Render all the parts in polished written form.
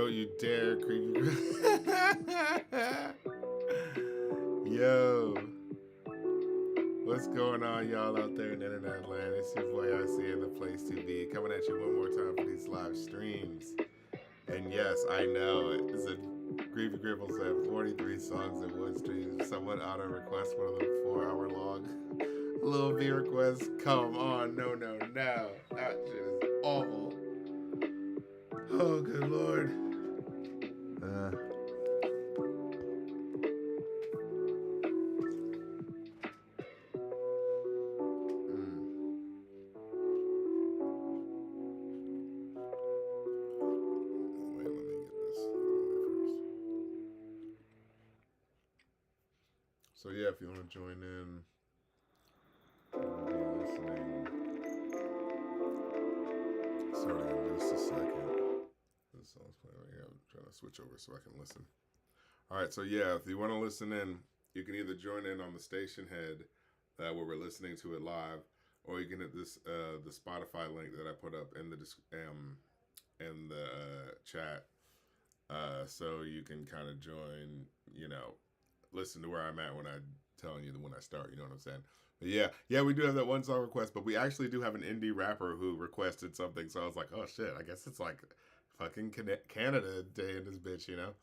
Don't you dare, creepy. Yo. What's going on, y'all out there in internet land? It's your boy RC and the place to be. Coming at you one more time for these live streams. And yes, I know it's a Creepy Cripple said 43 songs in one stream. Someone auto request one of them 4-hour long little V requests. Come on, no. That shit is awful. Oh, good lord. Wait, let me get this out of the way first. So yeah, if you want to join in, we'll be listening. Starting in just a second. This song's playing right here. I'm trying to switch over so I can listen. All right, so yeah, if you want to listen in, you can either join in on the station head where we're listening to it live, or you can hit this the Spotify link that I put up in the chat, so you can kind of join. Listen to where I'm at when I'm telling you when I start. You know what I'm saying? But yeah, we do have that one song request, but we actually do have an indie rapper who requested something. So I was like, oh shit, I guess it's like fucking Canada Day in this bitch, you know.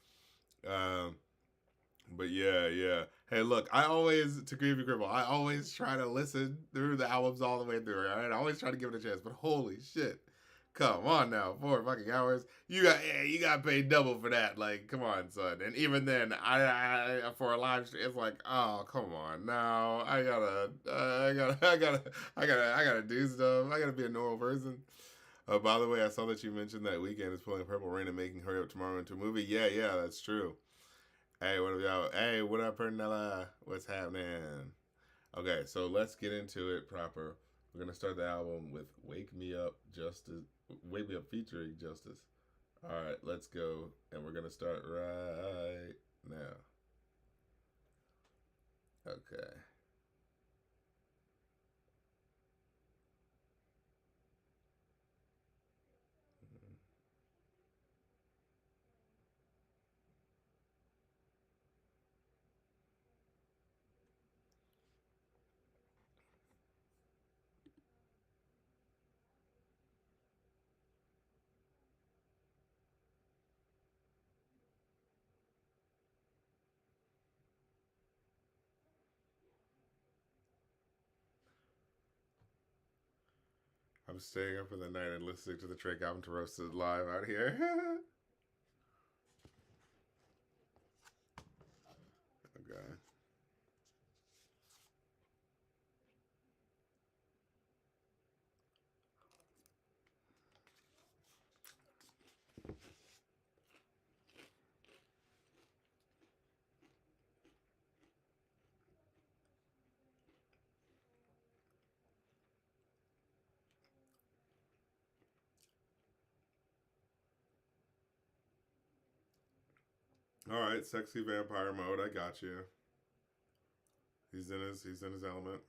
But yeah. Hey, look, I always try to listen through the albums all the way through. Right? I always try to give it a chance, but holy shit. Come on now, 4 fucking hours. You got paid double for that. Like, come on, son. And even then, I for a live stream, it's like, oh, come on. Now I gotta do stuff. I gotta be a normal person. By the way, I saw that you mentioned that Weeknd is pulling Purple Rain and making Hurry Up Tomorrow into a movie. Yeah, that's true. Hey, what up, y'all? Hey, what up, Pernella? What's happening? Okay, so let's get into it proper. We're gonna start the album with "Wake Me Up, Justice." Wake Me Up featuring Justice. All right, let's go, and we're gonna start right now. Okay. I'm staying up in the night and listening to the Drake album to roasted live out here. Okay. All right, sexy vampire mode. I got you. He's in his element.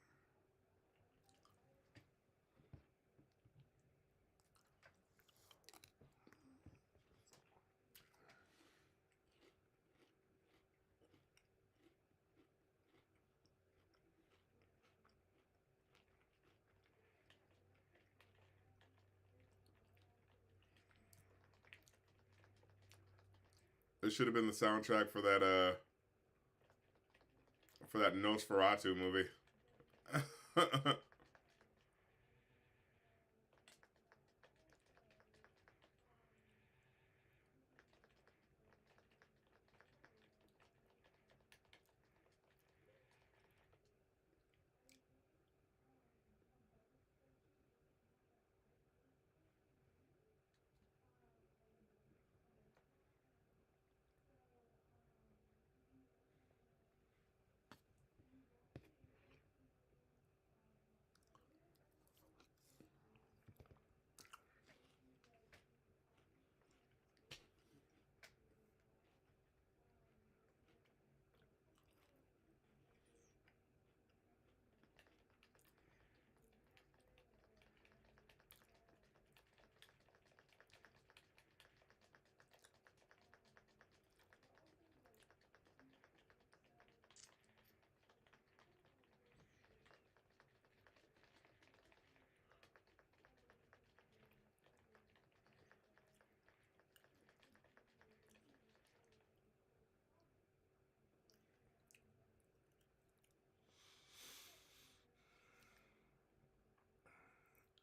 It should have been the soundtrack for that Nosferatu movie.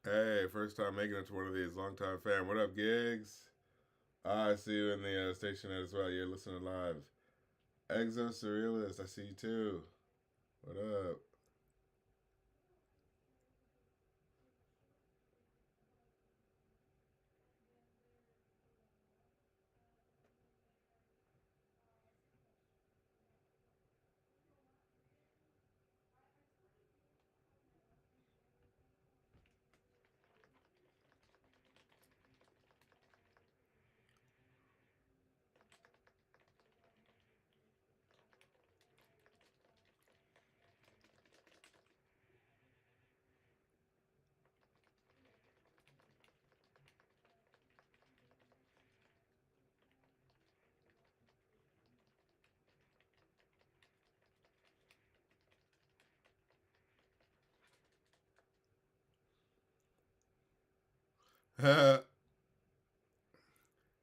Hey, first time making it to one of these. Long time fan. What up, Gigs? I see you in the station as well. You're listening live. Exo Surrealist, I see you too. What up?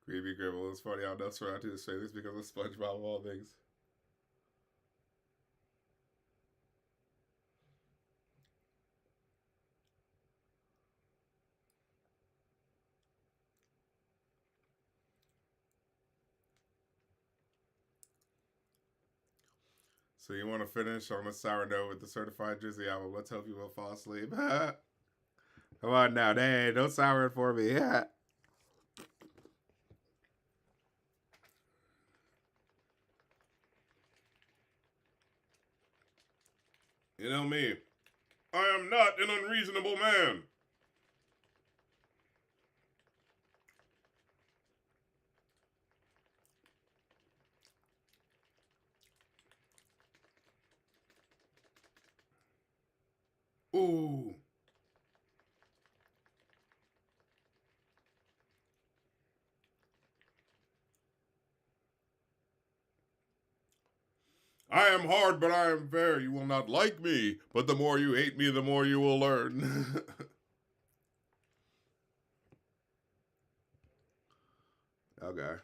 Creepy Gribble. It's funny how Nuts around to his face because of SpongeBob of all things. So you want to finish on a sour note with the Certified Drizzy album? Let's hope you will fall asleep. Come on now, hey, don't sour it for me. You know me. I am not an unreasonable man. Ooh. I am hard, but I am fair. You will not like me, but the more you hate me, the more you will learn. Okay.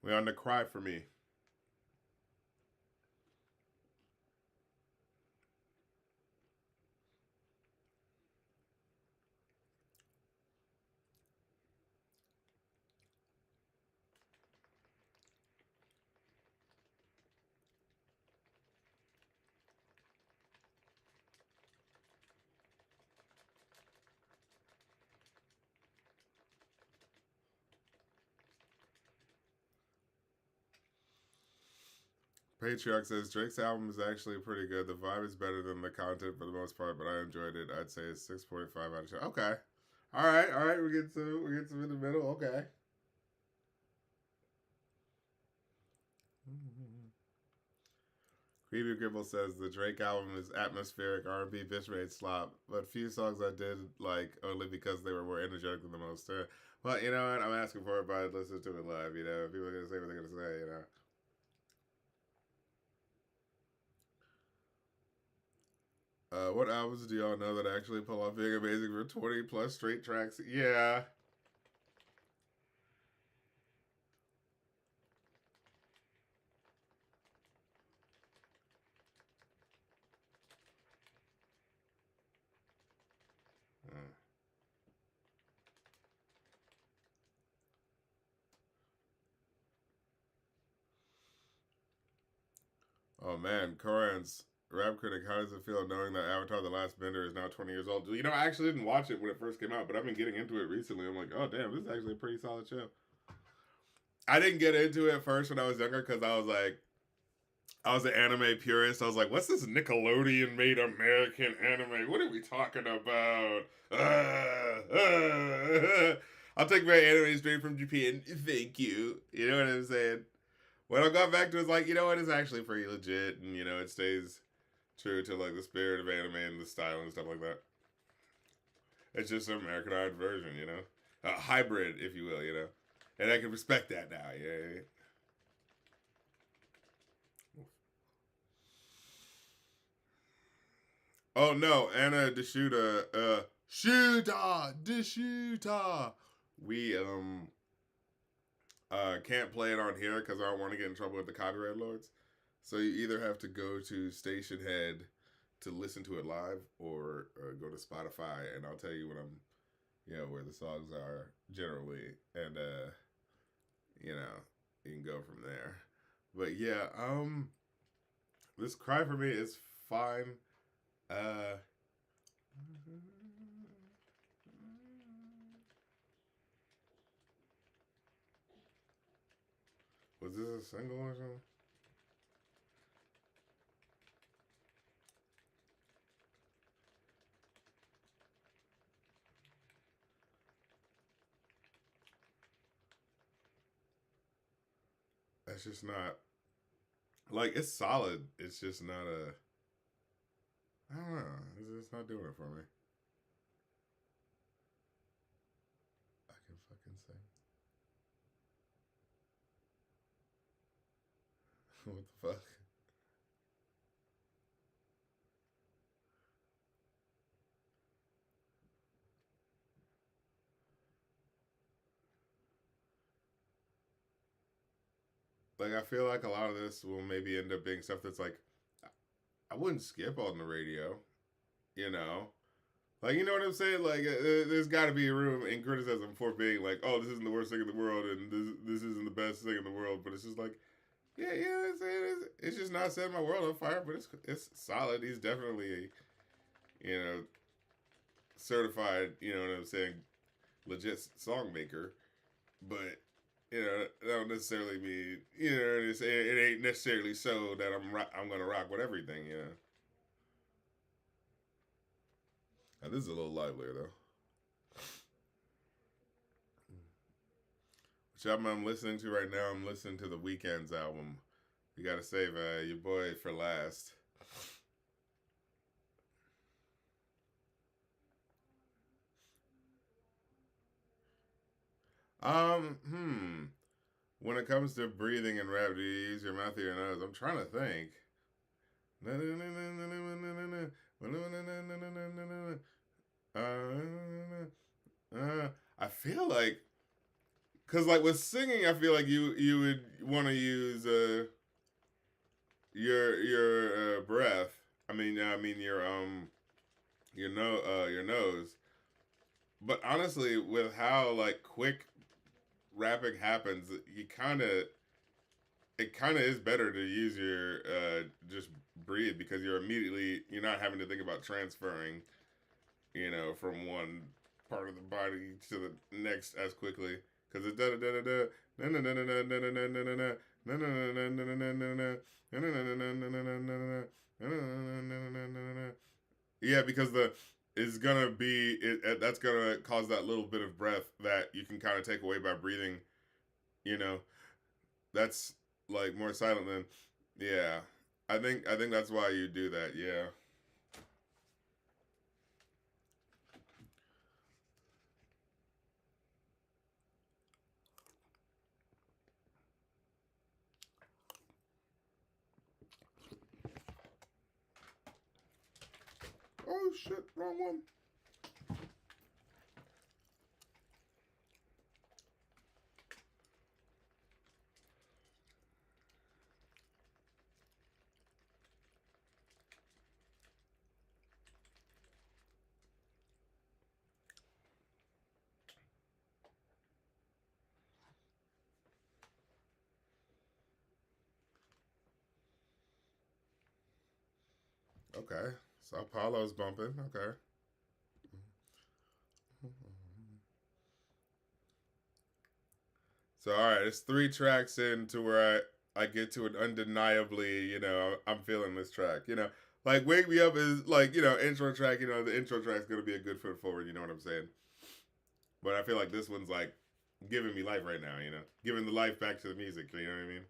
We on the cry for me. Patriarch says Drake's album is actually pretty good. The vibe is better than the content for the most part, but I enjoyed it. I'd say it's 6.5 out of 10. Okay. All right, all right. We get some in the middle. Okay. Creepy Gribble says the Drake album is atmospheric R&B bitch made slop, but few songs I did like only because they were more energetic than the most. Well, you know what? I'm asking for it, but I'd listen to it live. You know, people are gonna say what they're gonna say. You know. What albums do y'all know that actually pull off being amazing for 20 plus straight tracks? Yeah. Uh, oh man, Koran's rap critic, how does it feel knowing that Avatar The Last Bender is now 20 years old? You know, I actually didn't watch it when it first came out, but I've been getting into it recently. I'm like, oh damn, this is actually a pretty solid show. I didn't get into it first when I was younger because I was like, I was an anime purist. I was like, what's this Nickelodeon made American anime? What are we talking about? I'll take my anime straight from Japan. Thank you. You know what I'm saying? When I got back to it, it's like, you know what? It's actually pretty legit. And, you know, it stays true to, like, the spirit of anime and the style and stuff like that. It's just an Americanized version, you know? A hybrid, if you will, you know? And I can respect that now, yeah. Oh no, Anna Deshuta, Deshuta. We can't play it on here because I don't want to get in trouble with the copyright lords. So you either have to go to Station Head to listen to it live, or go to Spotify, and I'll tell you when I'm, where the songs are generally, and you can go from there. But yeah, this Cry for Me is fine. Uh, was this a single or something? That's just not like it's solid. It's just not a. I don't know. It's not doing it for me. I can fucking sing. What the fuck? Like I feel like a lot of this will maybe end up being stuff that's like I wouldn't skip on the radio, you know. Like, you know what I'm saying? Like, there's got to be a room in criticism for being like, oh, this isn't the worst thing in the world, and this isn't the best thing in the world. But it's just like, yeah, it's just not setting my world on fire, but it's solid. He's definitely a, certified, you know what I'm saying, legit song maker. But that don't necessarily mean, it ain't necessarily so that I'm gonna rock with everything, Now, this is a little livelier though. Which album I'm listening to right now? I'm listening to the Weeknd's album. You gotta save your boy for last. When it comes to breathing and rap, do you use your mouth or your nose? I'm trying to think. I feel like, cause like with singing, I feel like you would want to use your breath. I mean your nose. But honestly, with how like quick rapping happens, it kind of is better to use your just breathe because you're not having to think about transferring, from one part of the body to the next as quickly because it's da da da da da na na na na na na na na na yeah, because the is gonna be that's gonna cause that little bit of breath that you can kind of take away by breathing. You know, that's like more silent than yeah. I think that's why you do that. Yeah. Oh shit, wrong one. Okay. Sao Paulo's bumping. Okay. So all right, it's 3 tracks in to where I get to it undeniably. I'm feeling this track. Like "Wake Me Up" is like intro track. The intro track's gonna be a good foot forward. You know what I'm saying? But I feel like this one's like giving me life right now. Giving the life back to the music. You know what I mean?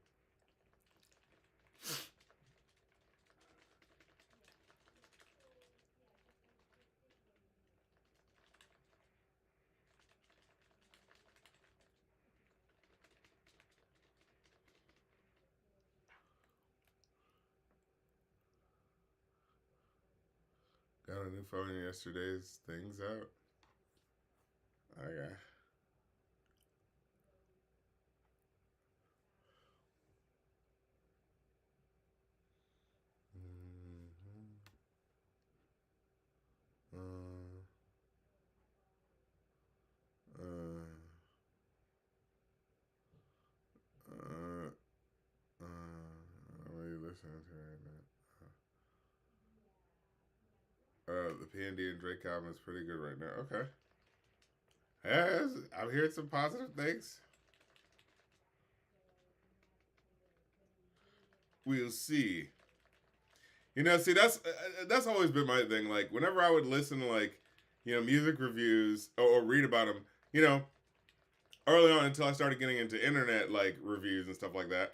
Got a new phone yesterday's things out. Okay. The P&D and Drake album is pretty good right now. Okay. Yes, I'm hearing some positive things. We'll see. You know, see that's always been my thing. Like whenever I would listen to like, you know, music reviews or read about them, you know, early on until I started getting into internet like reviews and stuff like that.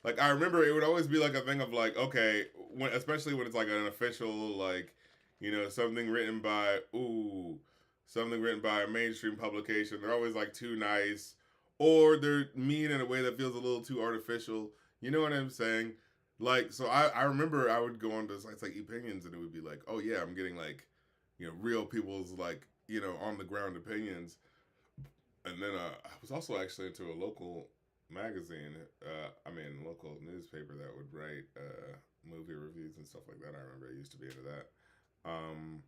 Like I remember it would always be like a thing of like, okay, when especially when it's like an official like, you know, something written by a mainstream publication. They're always like too nice, or they're mean in a way that feels a little too artificial. You know what I'm saying? Like, so I remember I would go on to sites like Opinions, and it would be like, oh yeah, I'm getting like, you know, real people's like, you know, on the ground opinions. And then I was also actually into a local magazine, local newspaper that would write movie reviews and stuff like that. I remember I used to be into that. Um,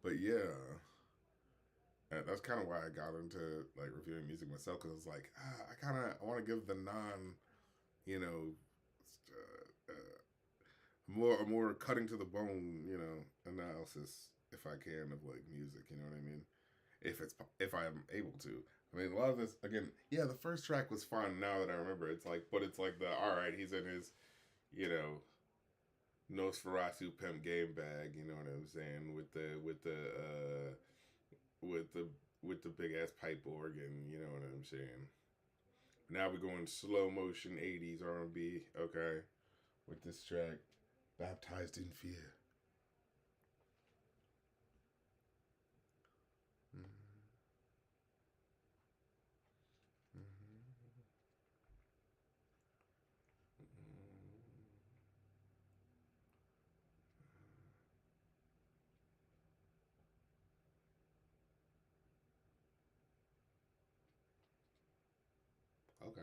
but yeah, that's kind of why I got into like reviewing music myself, because it's like I want to give the non, you know, more cutting to the bone, you know, analysis if I can of like music. You know what I mean? If I am able to. I mean, a lot of this again. Yeah, the first track was fun. Now that I remember, it's like, but it's like the all right. He's in his, you know, Nosferatu pimp game bag. You know what I'm saying? With the with the big ass pipe organ. You know what I'm saying? Now we're going slow motion '80s R&B. Okay, with this track, Baptized in Fear. Okay.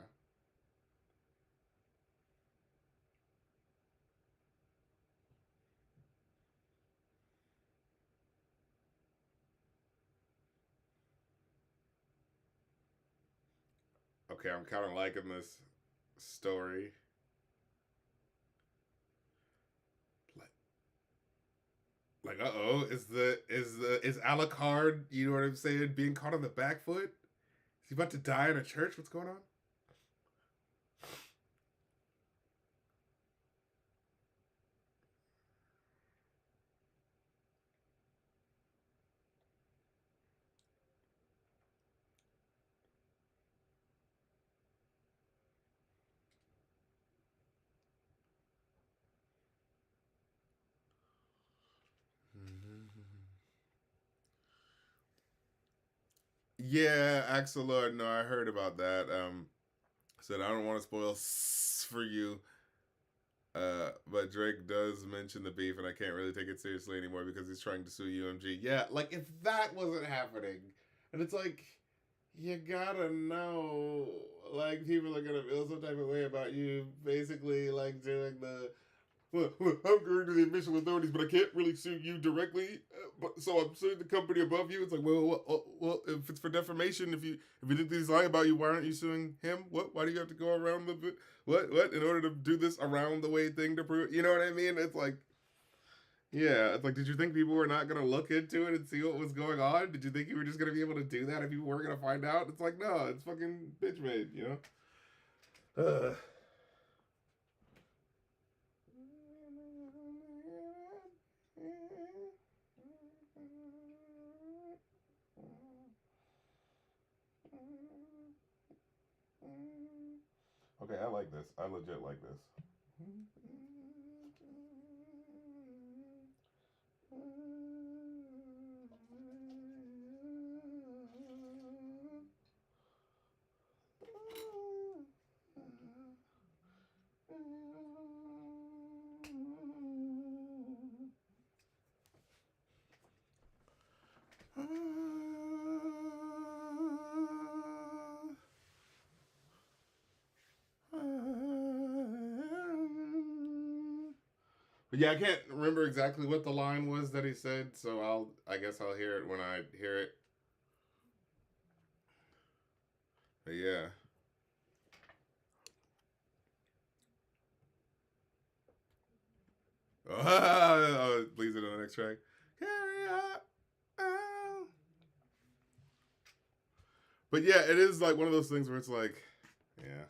Okay, I'm kind of liking this story. Like, uh oh, is Alucard? You know what I'm saying? Being caught on the back foot? Is he about to die in a church? What's going on? Yeah, Axel Lord. No, I heard about that. Said I don't want to spoil for you. But Drake does mention the beef, and I can't really take it seriously anymore because he's trying to sue UMG. Yeah, like if that wasn't happening, and it's like you gotta know, like people are gonna feel some type of way about you, basically like doing the. Well, I'm going to the official authorities, but I can't really sue you directly. But so I'm suing the company above you. It's like, well, if it's for defamation, if you think he's lying about you, why aren't you suing him? What? Why do you have to go around the what in order to do this around the way thing to prove? You know what I mean? It's like, yeah, it's like, did you think people were not gonna look into it and see what was going on? Did you think you were just gonna be able to do that if people weren't gonna find out? It's like, no, it's fucking bitch made, you know. Okay, I like this. I legit like this. But yeah, I can't remember exactly what the line was that he said, so I guess I'll hear it when I hear it. But yeah. Oh, please in the next next track. Carry on. But yeah, it is like one of those things where it's like, yeah.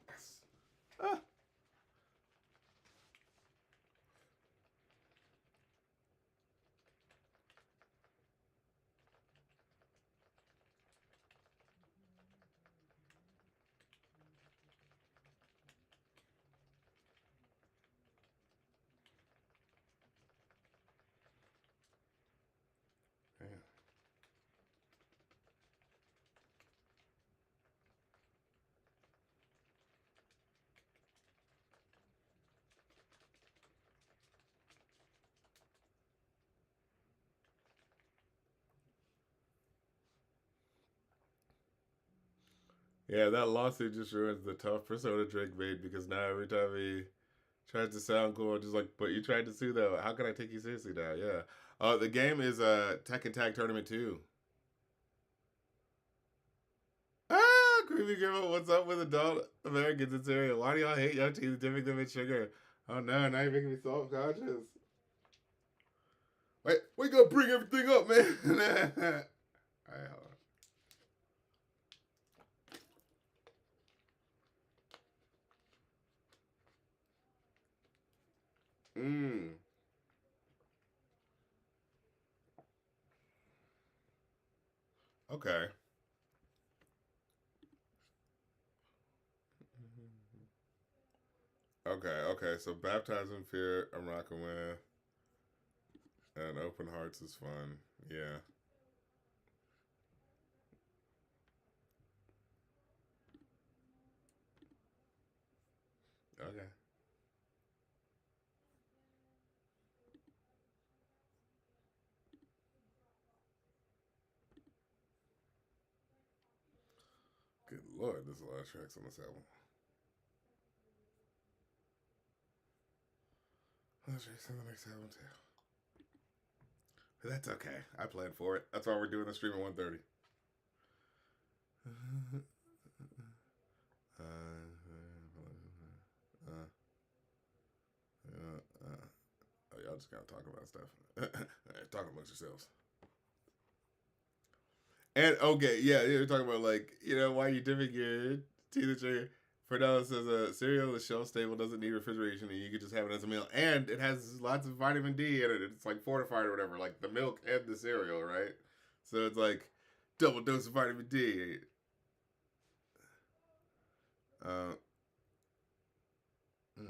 Yes. Ah. Yeah. Yeah, that lawsuit just ruins the tough persona Drake made because now every time he tries to sound cool, just like, but you tried to sue though. How can I take you seriously now? Yeah. The game is Tekken Tag Tournament 2. Ah, creepy girl, what's up with adult Americans in Syria? Why do y'all hate young teens dipping them in sugar? Oh no, now you're making me self conscious. Wait, we gonna bring everything up, man. Alright, hold on. Okay. Okay. So baptize in fear, I'm rocking with. And open hearts is fun. Yeah. Okay. Good lord, there's a lot of tracks on this album. Let's tracks on the next album too. But that's okay. I planned for it. That's why we're doing the stream at 1:30. Oh, y'all just gotta talk about stuff. Talk amongst yourselves. And okay, yeah, you're talking about like, why you dipping your teeth in Fernando says cereal is shelf stable, doesn't need refrigeration, and you can just have it as a meal. And it has lots of vitamin D in it. It's like fortified or whatever, like the milk and the cereal, right? So it's like double dose of vitamin D. Uh, mm.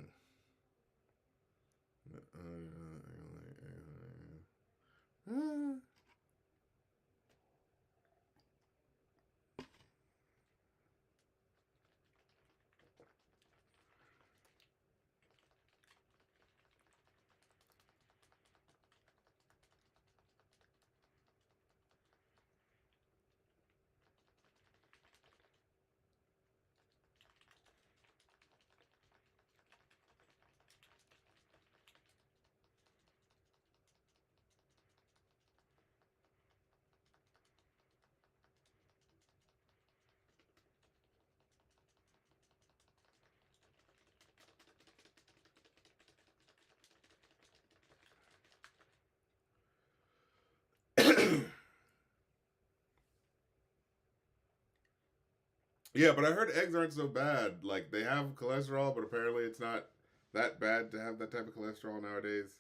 Yeah, but I heard eggs aren't so bad. Like they have cholesterol, but apparently it's not that bad to have that type of cholesterol nowadays.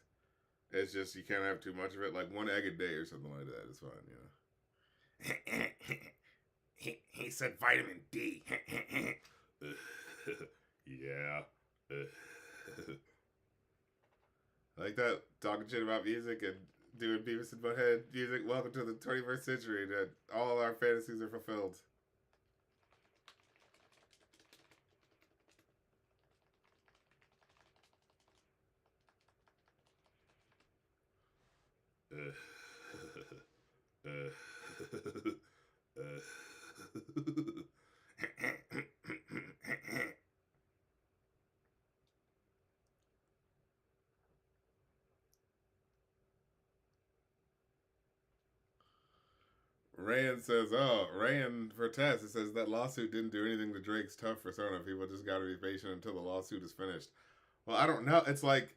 It's just you can't have too much of it. Like one egg a day or something like that is fine, he said vitamin D. Yeah. Like that, talking shit about music and doing Beavis and Butthead music. Welcome to the 21st century that all our fantasies are fulfilled. Rand says, "Oh, Rand for Tess." It says that lawsuit didn't do anything to Drake's tough persona. People just got to be patient until the lawsuit is finished. Well, I don't know. It's like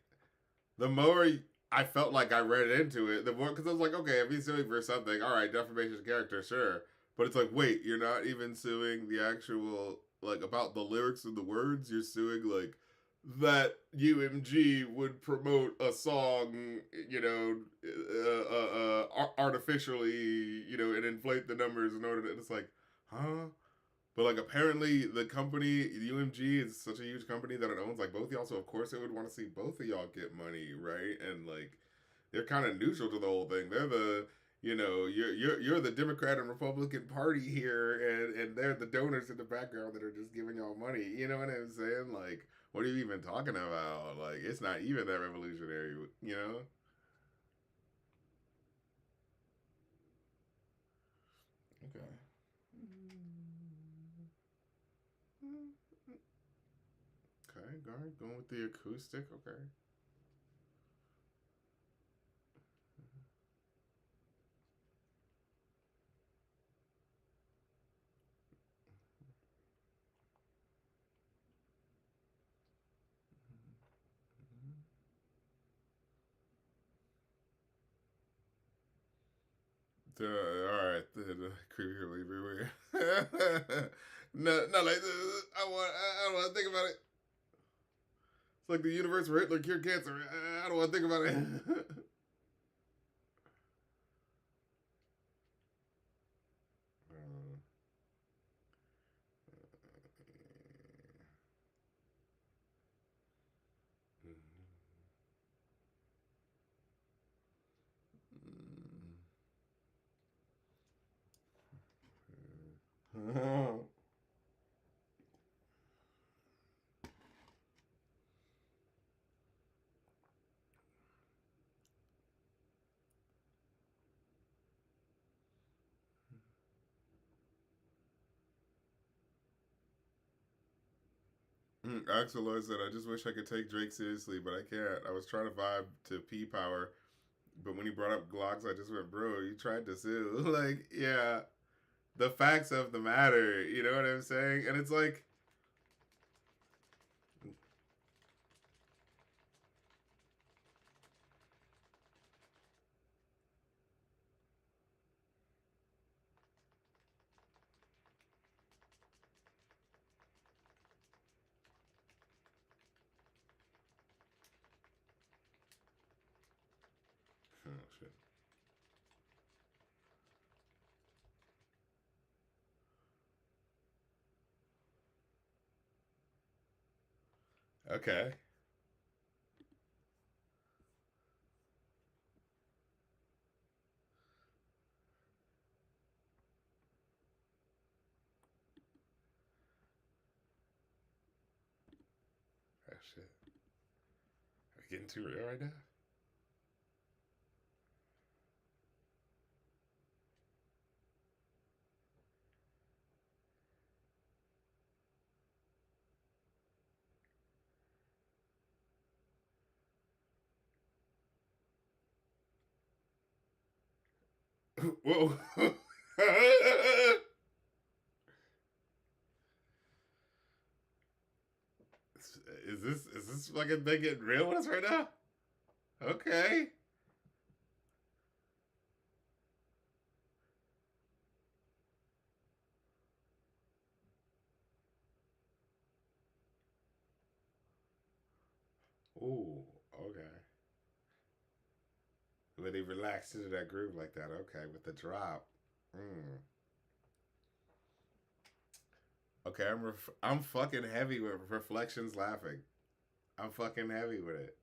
the more I felt like I read into it, the more because I was like, okay, if he's suing for something, all right, defamation of character, sure. But it's like, wait, you're not even suing the actual like about the lyrics of the words. You're suing like that UMG would promote a song, you know, artificially, you know, and inflate the numbers in order to. It's like, huh? But like apparently the company, the UMG, is such a huge company that it owns like both y'all. So of course it would want to see both of y'all get money, right? And like they're kind of neutral to the whole thing. They're the you know you're the Democrat and Republican Party here, and they're the donors in the background that are just giving y'all money. You know what I'm saying? Like what are you even talking about? Like it's not even that revolutionary, you know? Okay. Okay, going with the acoustic. Okay. All right, the creepy everywhere. No, like I don't want to think about it. It's like the universe where Hitler cured cancer. I don't want to think about it. Axel Lloyd said, "I just wish I could take Drake seriously, but I can't. I was trying to vibe to P Power, but when he brought up Glocks, I just went, bro, you tried to sue. Like, yeah, the facts of the matter. You know what I'm saying? And it's like, oh shit. Okay. Oh shit. Are we getting too real right now? Whoa. Is this fucking thing getting real with us right now? Okay. Ooh, okay. When they relaxed into that groove like that, okay, with the drop. Mm. Okay, I'm fucking heavy with reflections laughing. I'm fucking heavy with it.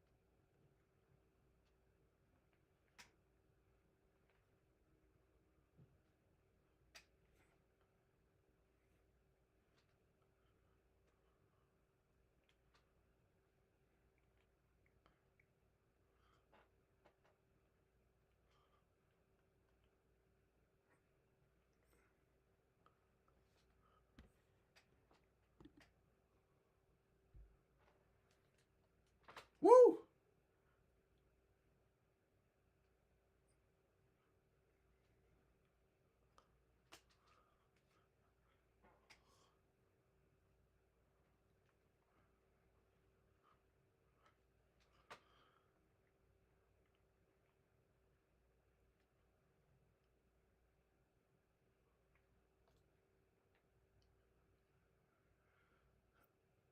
Woo!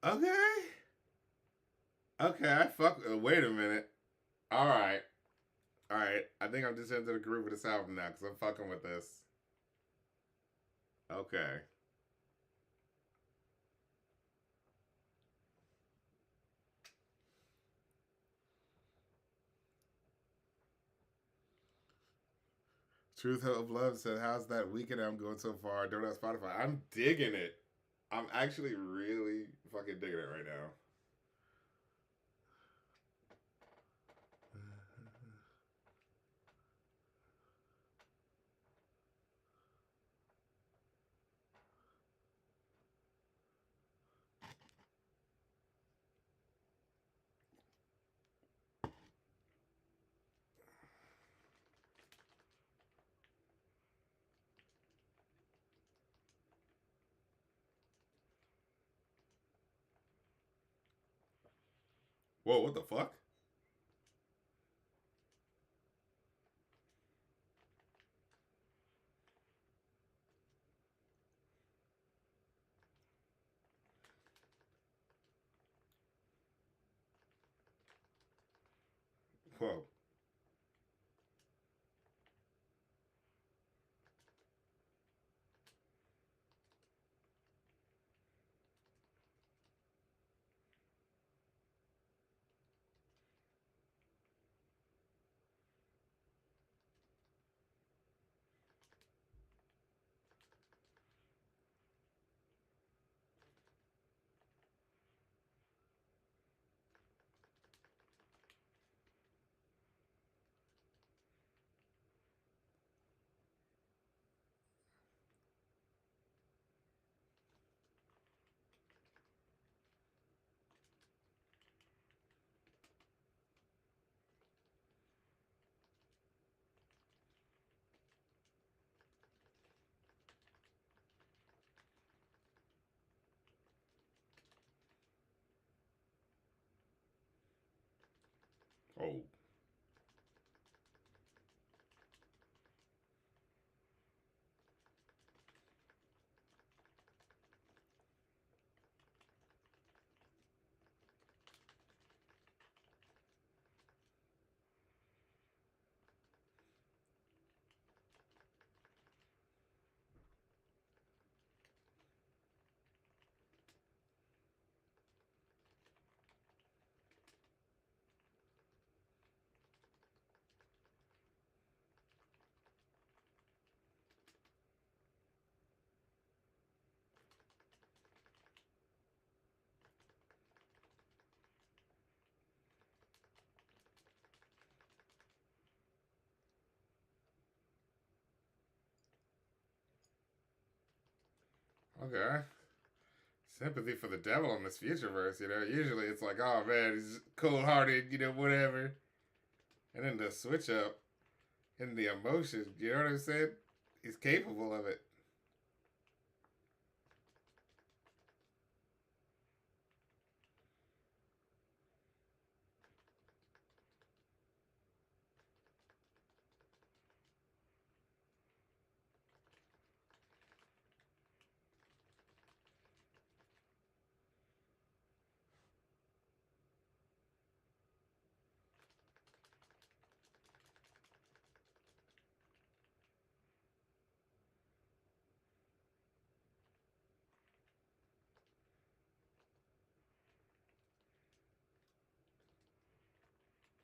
Okay. Okay, I fuck. Wait a minute. All right. All right. I think I'm just into the groove of this album now because I'm fucking with this. Okay. Truth of Love said, "How's that weekend? I'm going so far. Don't have Spotify. I'm digging it. I'm actually really fucking digging it right now." Whoa! What the fuck? Whoa! Oh. Okay. Sympathy for the devil in this future verse, you know. Usually it's like, oh man, he's cold hearted, you know, whatever. And then the switch up in the emotion, you know what I'm saying? He's capable of it.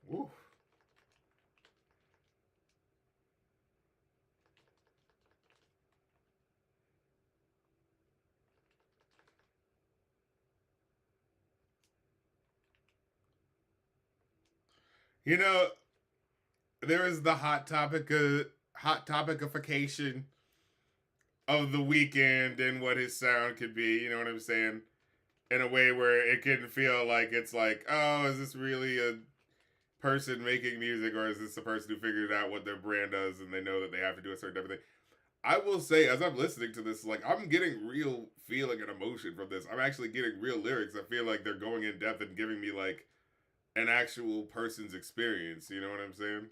Woo. You know, there is the hot topicification of the weekend and what his sound could be, you know what I'm saying? In a way where it can feel like it's like, oh, is this really a person making music, or is this a person who figured out what their brand does and they know that they have to do a certain type of thing? I will say, as I'm listening to this, like I'm getting real feeling and emotion from this. I'm actually getting real lyrics. I feel like they're going in depth and giving me like an actual person's experience. You know what I'm saying?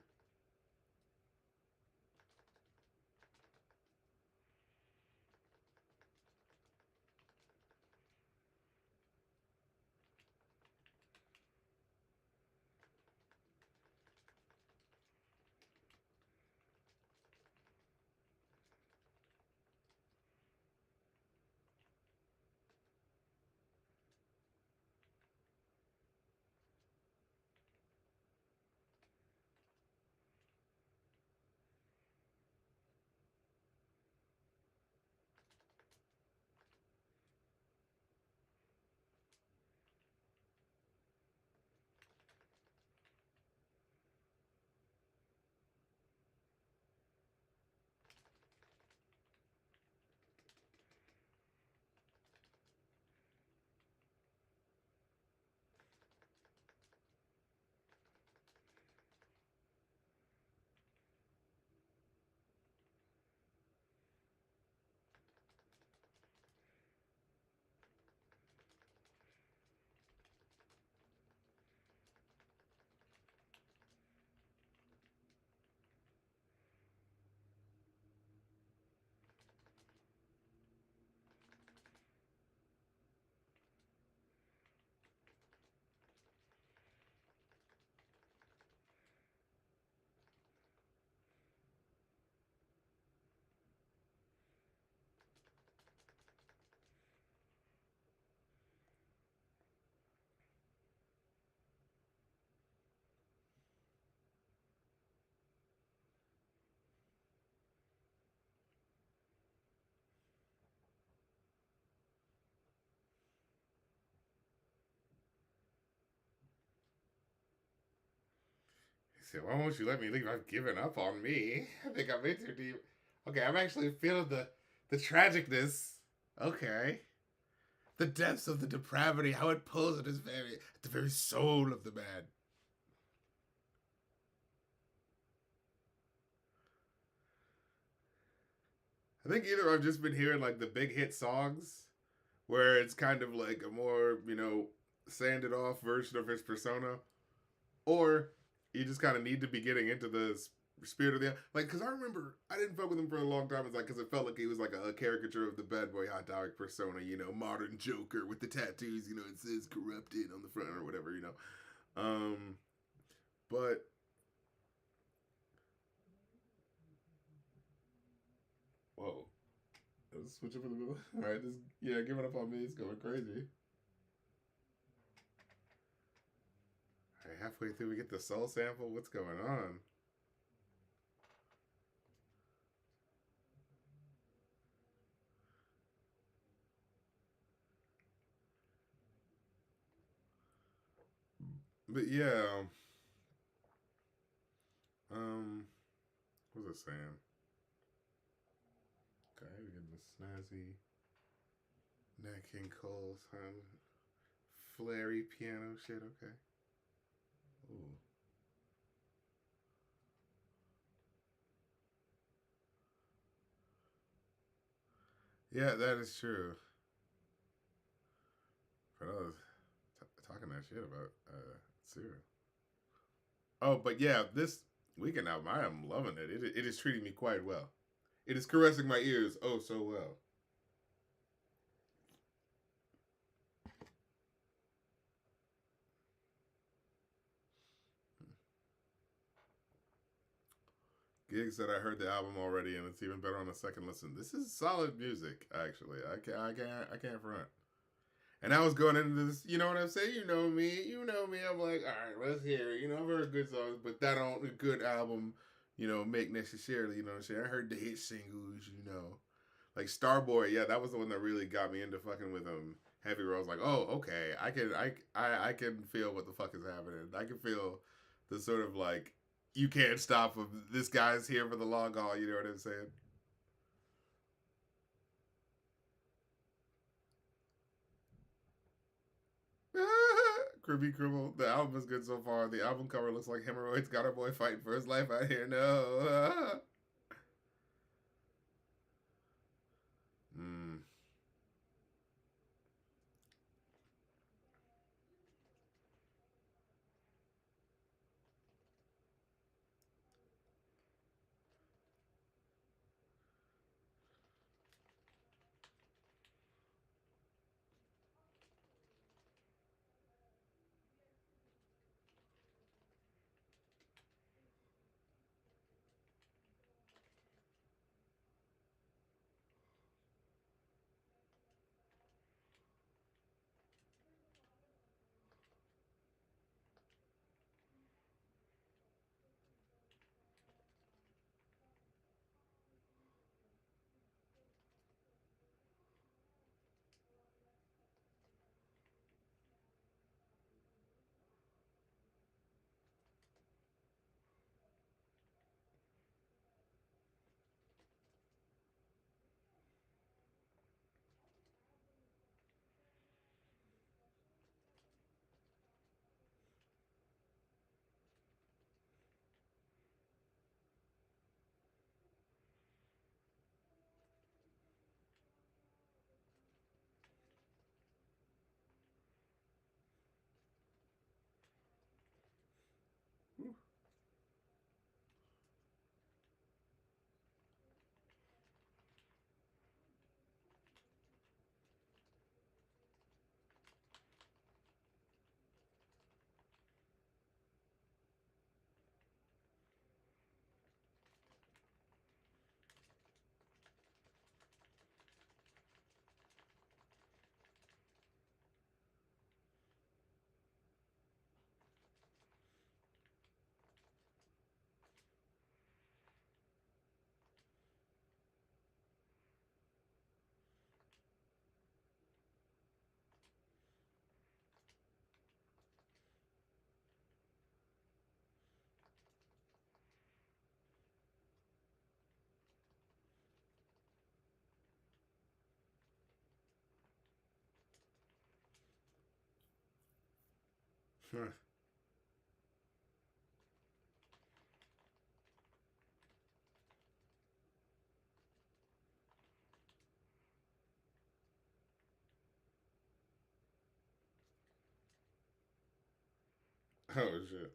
said, why won't you let me leave? I've given up on me. I think I'm in too deep. Okay, I'm actually feeling the tragicness. Okay. The depths of the depravity, how it pulls at at the very soul of the man. I think either I've just been hearing like the big hit songs where it's kind of like a more, sanded off version of his persona, or you just kind of need to be getting into the spirit of the like. Because I remember I didn't fuck with him for a long time. It's like because it felt like he was like a caricature of the bad boy hot dog persona, modern Joker with the tattoos. It says corrupted on the front or whatever. But whoa, let's switch up in the middle. All right, this giving up on me. It's going crazy. All right, halfway through we get the soul sample. What's going on? But yeah, what was I saying? Okay, we get the snazzy Nat King Cole, flary piano shit. Okay. Ooh. Yeah, that is true. For those talking that shit about Cyril. Oh, but yeah, this Weeknd album, I am loving it. It is treating me quite well. It is caressing my ears oh so well. Gig said I heard the album already, and it's even better on a second listen. This is solid music, actually. I can't front. And I was going into this, you know what I'm saying? You know me. I'm like, all right, let's hear it. I've heard good songs, but that don't a good album, make necessarily. You know what I'm saying? I heard the hit singles. Like Starboy. Yeah, that was the one that really got me into fucking with Heavy Roll. I was like, oh, okay, I can feel what the fuck is happening. I can feel the sort of like you can't stop him. This guy's here for the long haul. You know what I'm saying? Crispy Cribble. The album is good so far. The album cover looks like hemorrhoids got a boy fighting for his life out here. No. mm. Oh shit.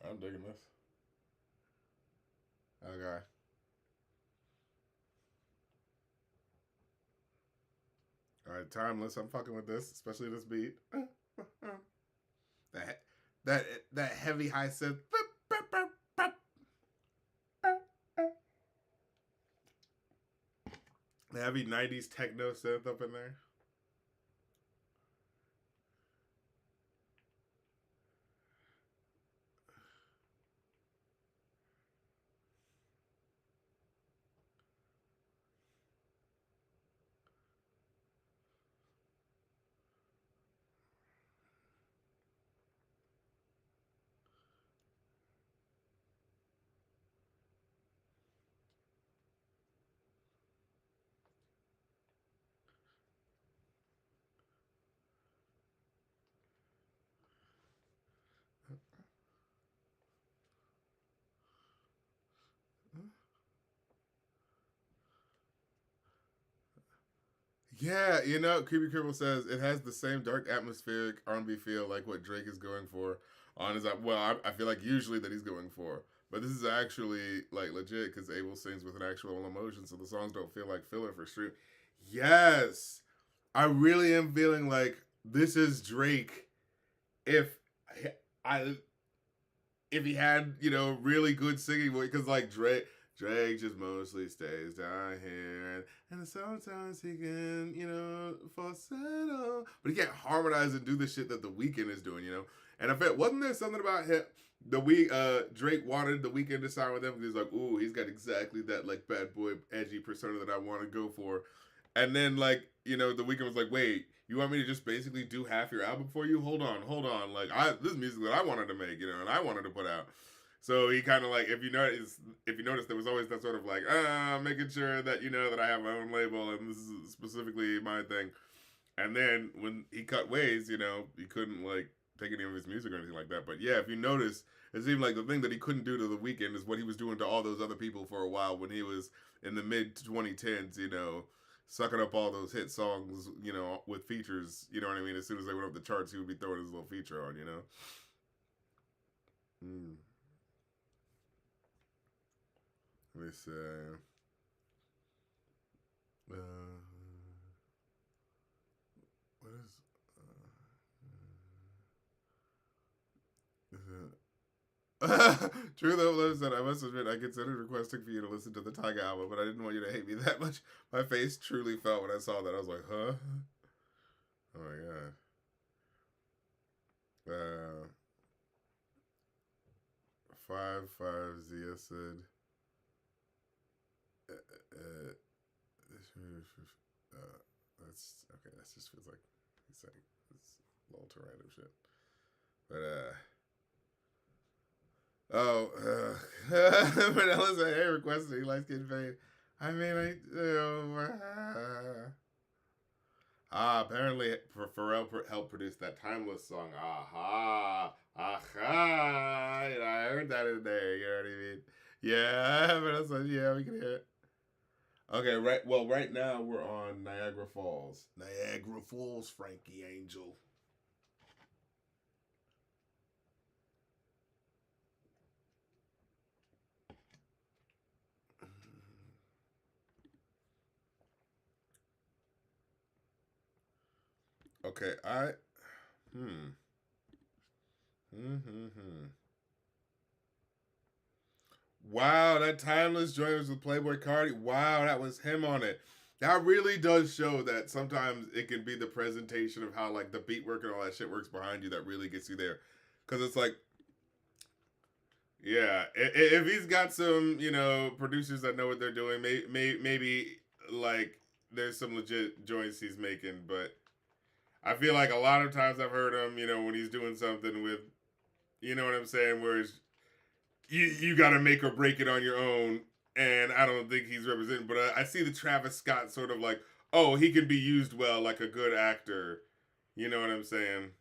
I'm digging this. Okay. All right, timeless. I'm fucking with this, especially this beat. That that that heavy high synth. The heavy '90s techno synth up in there. Yeah, you know, Creepy Cribble says it has the same dark atmospheric R&B feel like what Drake is going for on his album. Well, I feel like usually that he's going for, but this is actually like legit because Abel sings with an actual emotion, so the songs don't feel like filler for stream. Yes, I really am feeling like this is Drake. If I if he had really good singing voice, because like Drake just mostly stays down here, and sometimes he can, falsetto, but he can't harmonize and do the shit that the Weeknd is doing, And I bet wasn't there something about him? Drake wanted the Weeknd to sign with him because he's like, ooh, he's got exactly that like bad boy edgy persona that I want to go for, and then like the Weeknd was like, wait, you want me to just basically do half your album for you? Hold on, like this is music that I wanted to make, and I wanted to put out. So he kind of like, if you notice, there was always that sort of like, making sure that that I have my own label and this is specifically my thing. And then when he cut ways, he couldn't like take any of his music or anything like that. But yeah, if you notice, it seemed like the thing that he couldn't do to the Weeknd is what he was doing to all those other people for a while when he was in the mid 2010s, sucking up all those hit songs, with features, you know what I mean? As soon as they went up the charts, he would be throwing his little feature on, Hmm. Let me see. Uh, what is True though, Liv said, I must admit I considered requesting for you to listen to the Tyga album, but I didn't want you to hate me that much. My face truly felt when I saw that. I was like, huh? Oh my god. 5 Zia said, that's okay. That just feels like he's saying it's a little too random shit. But but Ella said, hey, requesting he likes getting paid. I mean, apparently Pharrell helped produce that Timeless song. Aha, aha. I heard that in there. You know what I mean? Yeah, but I said, yeah, we can hear it. Okay, right. Well, right now we're on Niagara Falls. Niagara Falls, Frankie Angel. Okay, hmm. Hmm. Wow, that Timeless joint was with Playboy Cardi. Wow, that was him on it. That really does show that sometimes it can be the presentation of how like the beat work and all that shit works behind you that really gets you there. Cause it's like, yeah, if he's got some, producers that know what they're doing, maybe like there's some legit joints he's making. But I feel like a lot of times I've heard him, when he's doing something with, you know what I'm saying, where it's you got to make or break it on your own. And I don't think he's represented, but I see the Travis Scott sort of like, oh, he can be used well like a good actor. You know what I'm saying?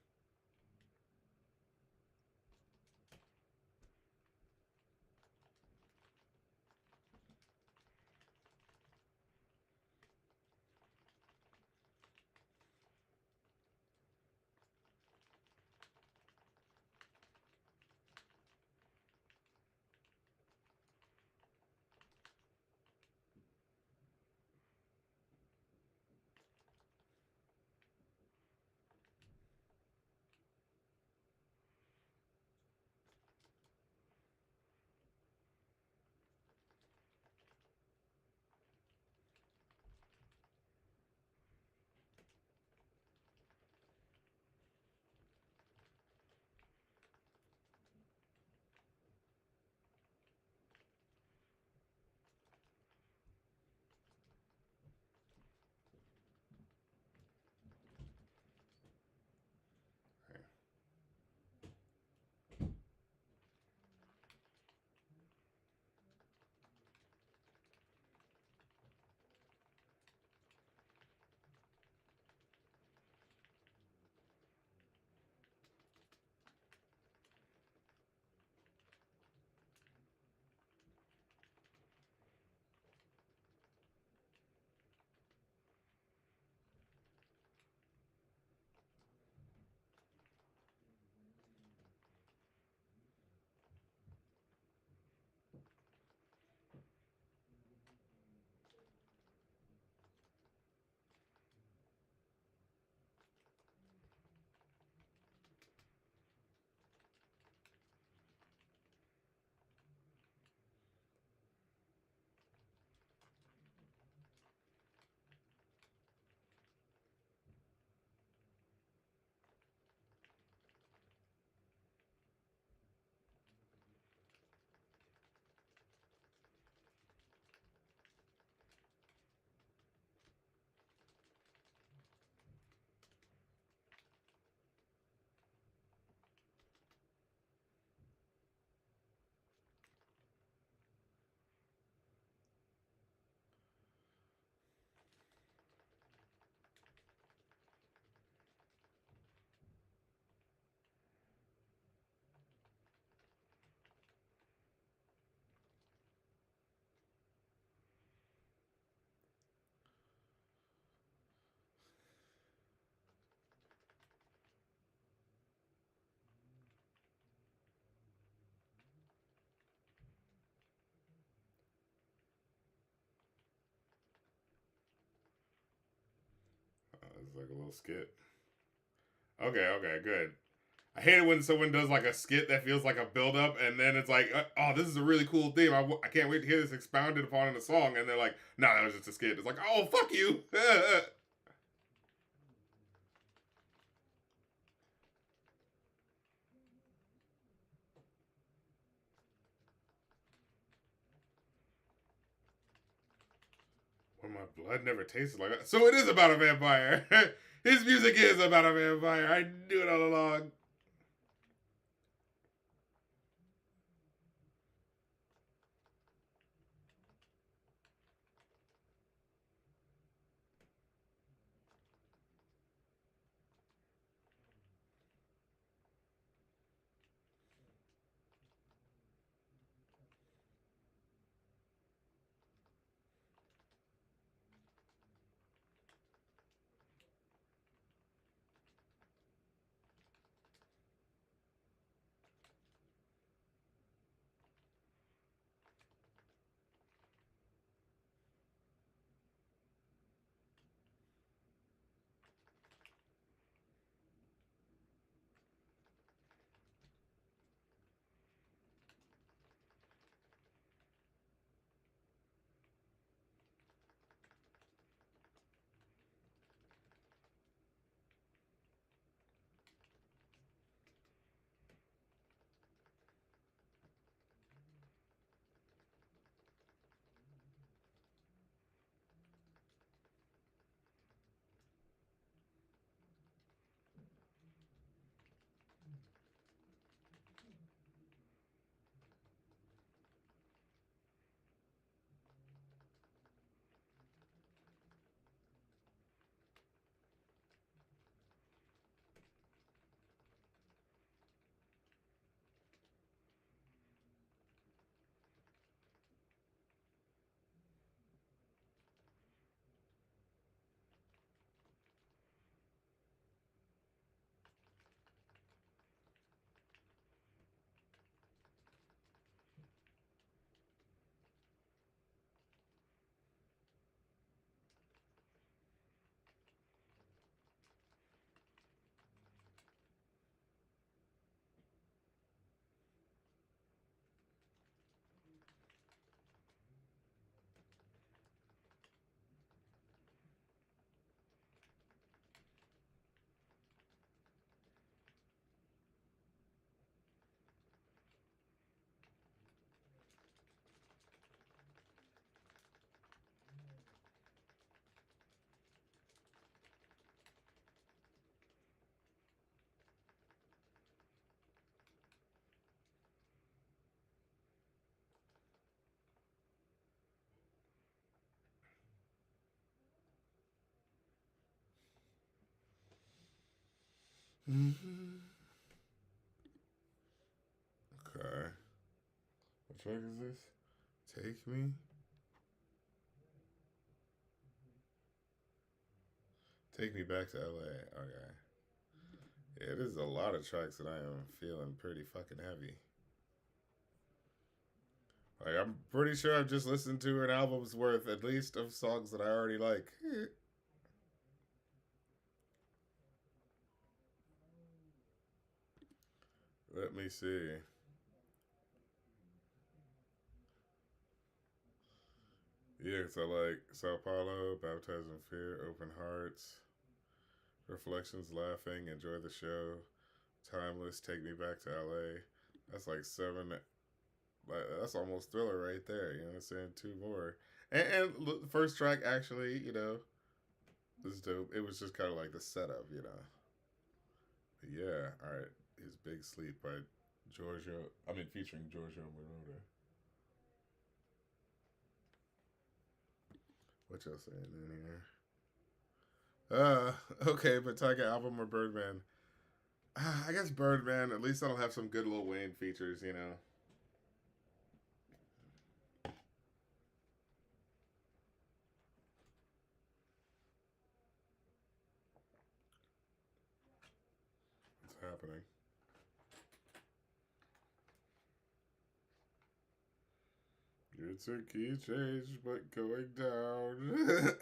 like a little skit. Okay, good. I hate it when someone does like a skit that feels like a build up, and then it's like, oh, this is a really cool theme. I can't wait to hear this expounded upon in a song. And they're like, no, that was just a skit. It's like, oh, fuck you. When my blood never tasted like that. So it is about a vampire. His music is about a vampire. I knew it all along. Mm-hmm. Okay. What track is this? Take Me? Take Me Back to LA. Okay. Yeah, there's a lot of tracks that I am feeling pretty fucking heavy. Like, I'm pretty sure I've just listened to an album's worth at least of songs that I already like. Let me see. Yeah, so like Sao Paulo, Baptized in Fear, Open Hearts, Reflections, Laughing, Enjoy the Show, Timeless, Take Me Back to LA. That's like seven. Like, that's almost Thriller right there. You know what I'm saying? Two more. And the first track actually, was dope. It was just kind of like the setup. But yeah, all right. His Big Sleep by Giorgio. I mean, featuring Giorgio Moroder. What y'all saying in here? Okay, but Tiger album or Birdman? I guess Birdman. At least that'll have some good Lil Wayne features. What's happening? It's a key change, but going down.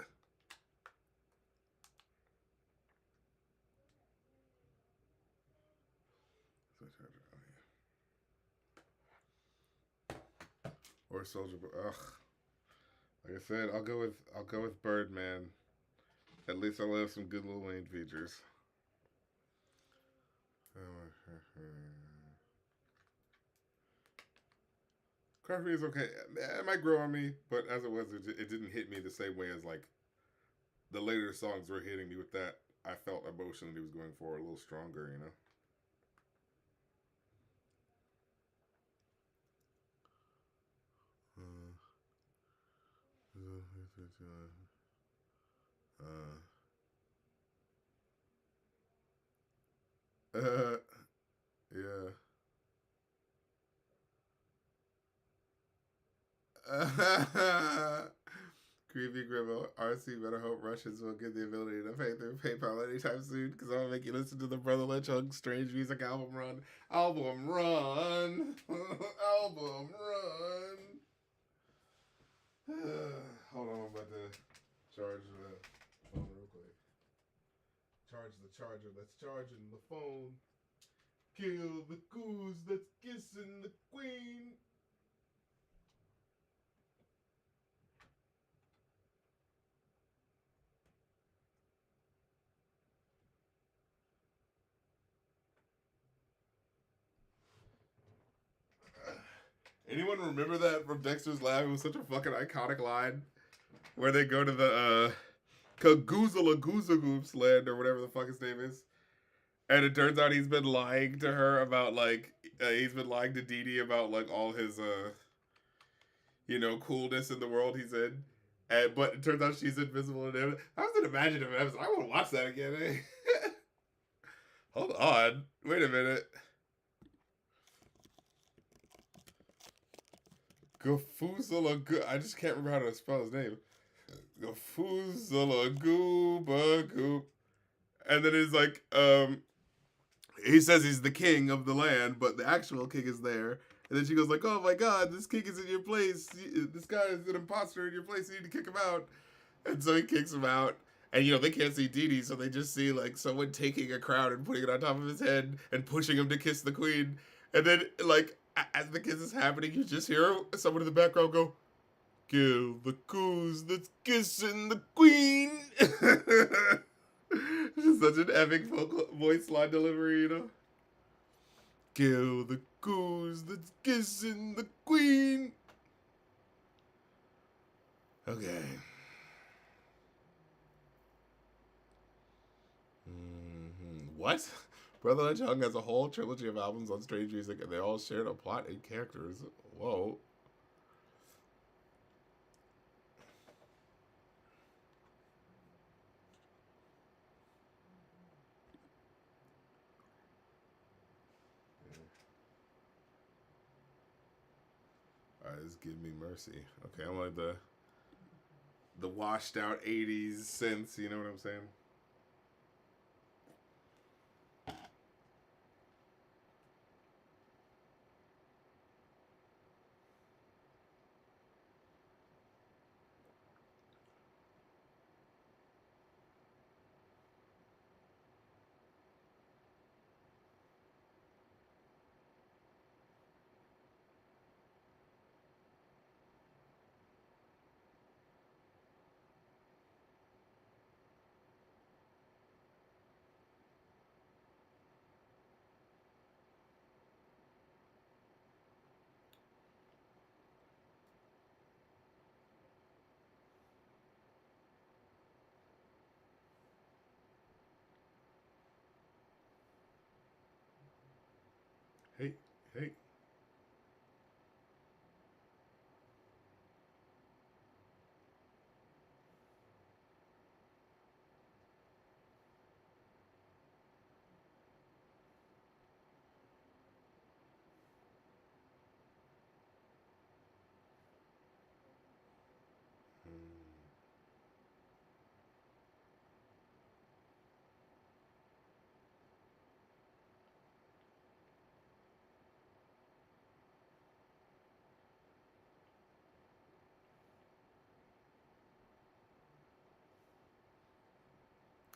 Or Soldier Boy. Ugh. Like I said, I'll go with Birdman. At least I'll have some good Lil Wayne features. Craft is okay. It might grow on me, but as it was, it didn't hit me the same way as like the later songs were hitting me with that. I felt emotion that he was going for a little stronger, you know. Yeah. Creepy Gribble, RC better hope Russians will get the ability to pay through PayPal anytime soon because I'm going to make you listen to the Brother Lechung Strange Music album run. Album run! Album run! Hold on, I'm about to charge the phone real quick. Charge the charger that's charging the phone. Kill the goose that's kissing the queen. Anyone remember that from Dexter's Lab? It was such a fucking iconic line where they go to the Kagoozle land or whatever the fuck his name is. And it turns out he's been lying to her about like he's been lying to Dee Dee about like all his coolness in the world he's in. But it turns out she's invisible and everything. I was an imaginative episode. I want to watch that again, eh? Hold on. Wait a minute. I just can't remember how to spell his name. Gafuzala Gooba Goop. And then he's like, he says he's the king of the land, but the actual king is there. And then she goes like, oh my god, this king is in your place. This guy is an imposter in your place. You need to kick him out. And so he kicks him out. And, they can't see Dee Dee, so they just see, like, someone taking a crown and putting it on top of his head and pushing him to kiss the queen. And then, like, as the kiss is happening, you just hear someone in the background go, kill the goose that's kissing the queen. Just such an epic voice line delivery, Kill the goose that's kissing the queen. Okay. What? Brother Lechung has a whole trilogy of albums on Strange Music, and they all shared a plot and characters. Whoa. Alright, this Give Me Mercy. Okay, I'm like the washed out 80s synths, you know what I'm saying? Hey, hey.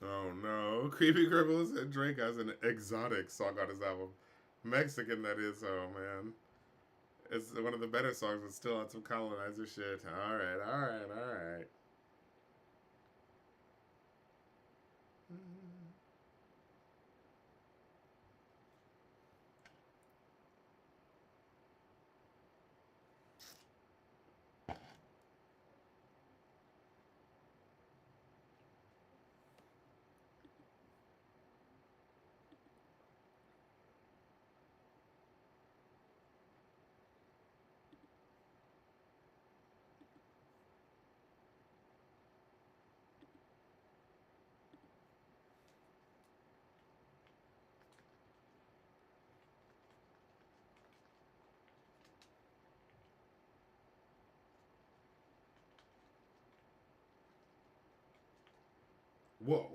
Oh no. Creepy Cripples and Drake has an exotic song on his album. Mexican, that is. Oh man, it's one of the better songs, but still on some colonizer shit. All right, all right, all right. Whoa.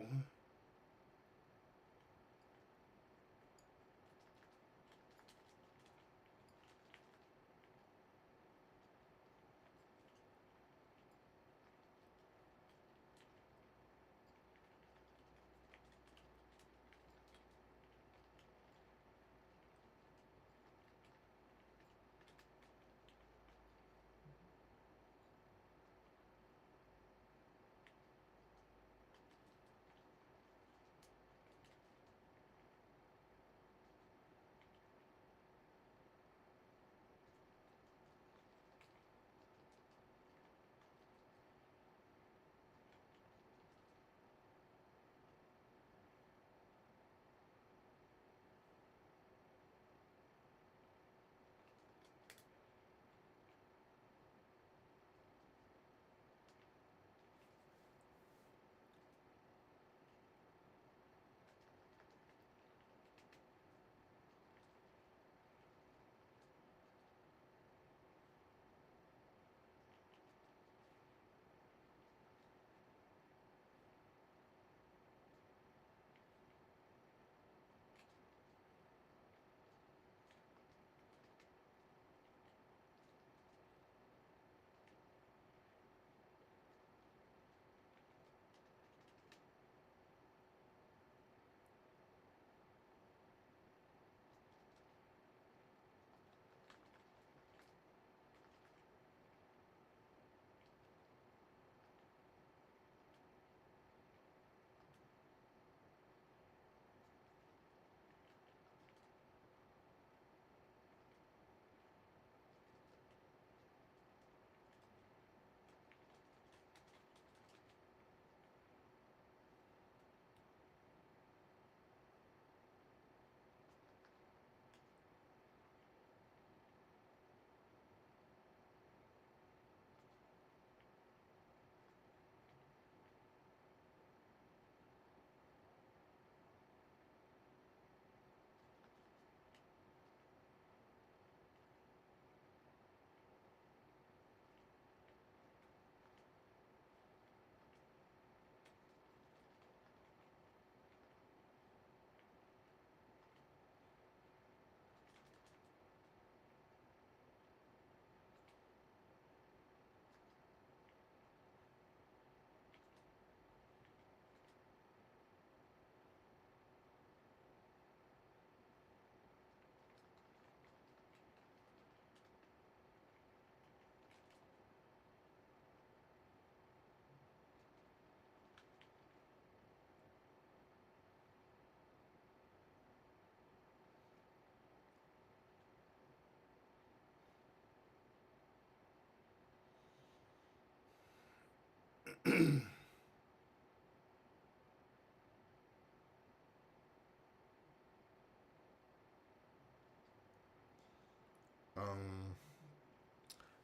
um,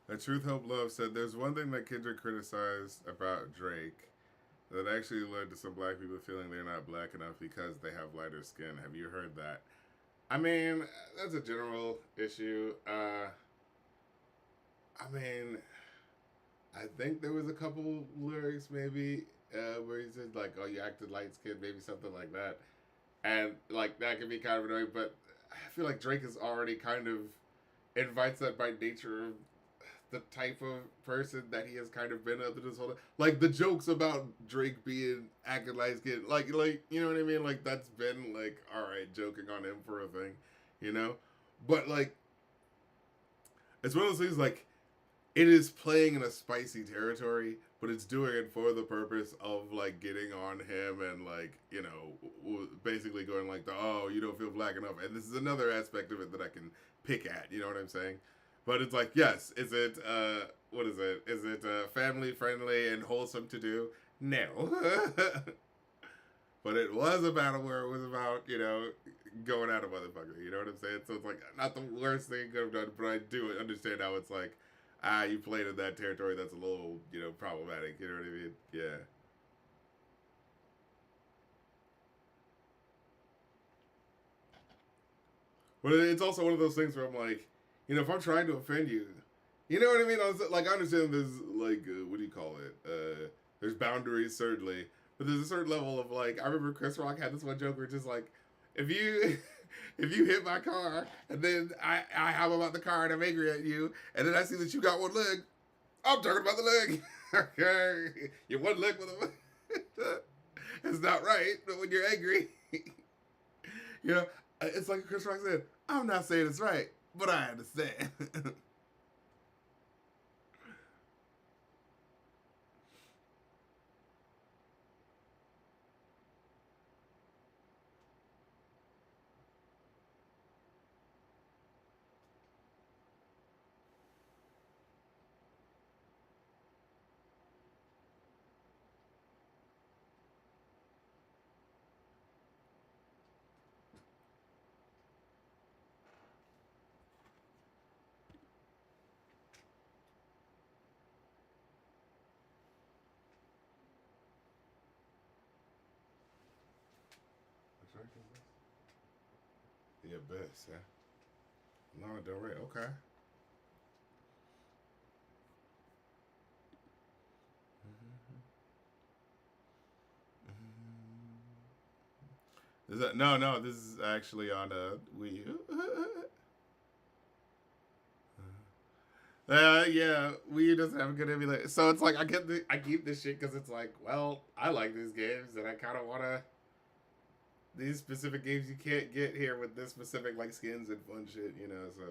the Truth Hope Love said there's one thing that Kendrick criticized about Drake that actually led to some black people feeling they're not black enough because they have lighter skin. Have you heard that? I mean, that's a general issue. I mean, I think there was a couple lyrics maybe where he said like, "Oh, you acted light skinned," maybe something like that, and like that can be kind of annoying. But I feel like Drake is already kind of invites that by nature of the type of person that he has kind of been up to this whole like the jokes about Drake being acting light skinned, like you know what I mean? Like that's been like all right, joking on him for a thing. you know? But like, it's one of those things like, it is playing in a spicy territory, but it's doing it for the purpose of like getting on him and like, you know, basically going like the, oh, you don't feel black enough. And this is another aspect of it that I can pick at, you know what I'm saying? But it's like, yes, is it what is it? Is it family friendly and wholesome to do? No. But it was a battle where it was about, you know, going at a motherfucker, you know what I'm saying? So it's like not the worst thing you could have done, but I do understand how it's like, you played in that territory that's a little, you know, problematic. You know what I mean? Yeah. But it's also one of those things where I'm like, you know, if I'm trying to offend you, you know what I mean? Like, I understand there's, like, what do you call it? There's boundaries, certainly. But there's a certain level of, like, I remember Chris Rock had this one joke where just, like, if you... if you hit my car and then I hop about the car and I'm angry at you and then I see that you got one leg, I'm talking about the leg. Okay, your one leg with a it's not right, but when you're angry, you know, it's like Chris Rock said, I'm not saying it's right, but I understand. The Abyss, yeah. Lana Del Rey, okay. Is that no? This is actually on Wii U. Yeah, Wii U doesn't have a good emulator, so it's like I keep this shit because it's like, well, I like these games and I kind of wanna these specific games you can't get here with this specific like skins and fun shit, you know. So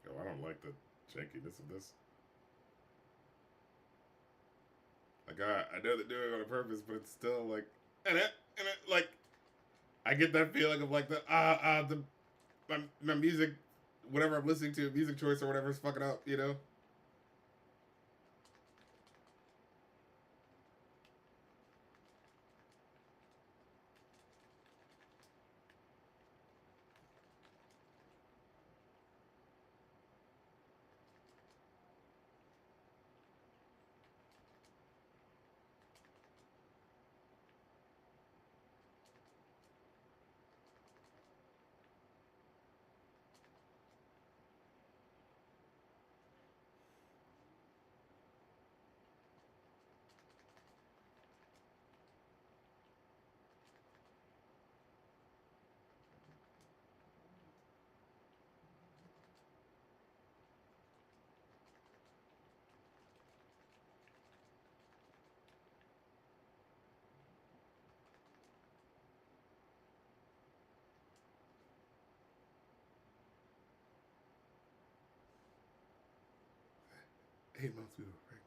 yo, I don't like the jankiness of this. Like I know they're doing it on purpose, but it's still like like I get that feeling of like the my music, whatever I'm listening to, music choice or whatever is fucking up, you know. 8 months we were pregnant.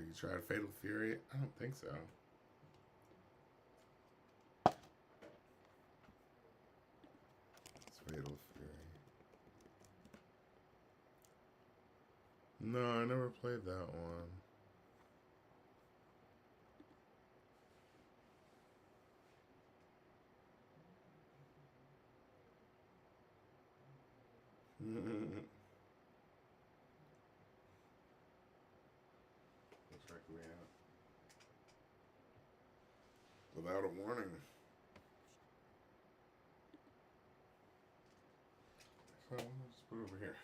You tried Fatal Fury? I don't think so. It's Fatal Fury. No, I never played that one. Check me out. Without a warning. So let's put it over here.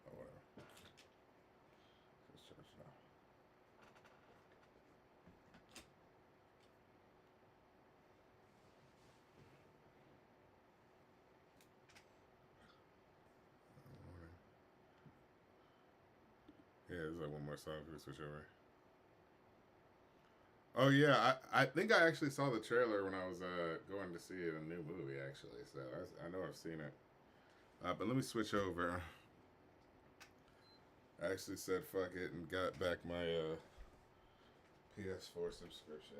Oh, whatever. Just search now. Yeah, there's like one more song for switch over. Oh yeah, I think I actually saw the trailer when I was going to see a new movie actually, so I know I've seen it. But let me switch over. I actually said fuck it and got back my PS4 subscription.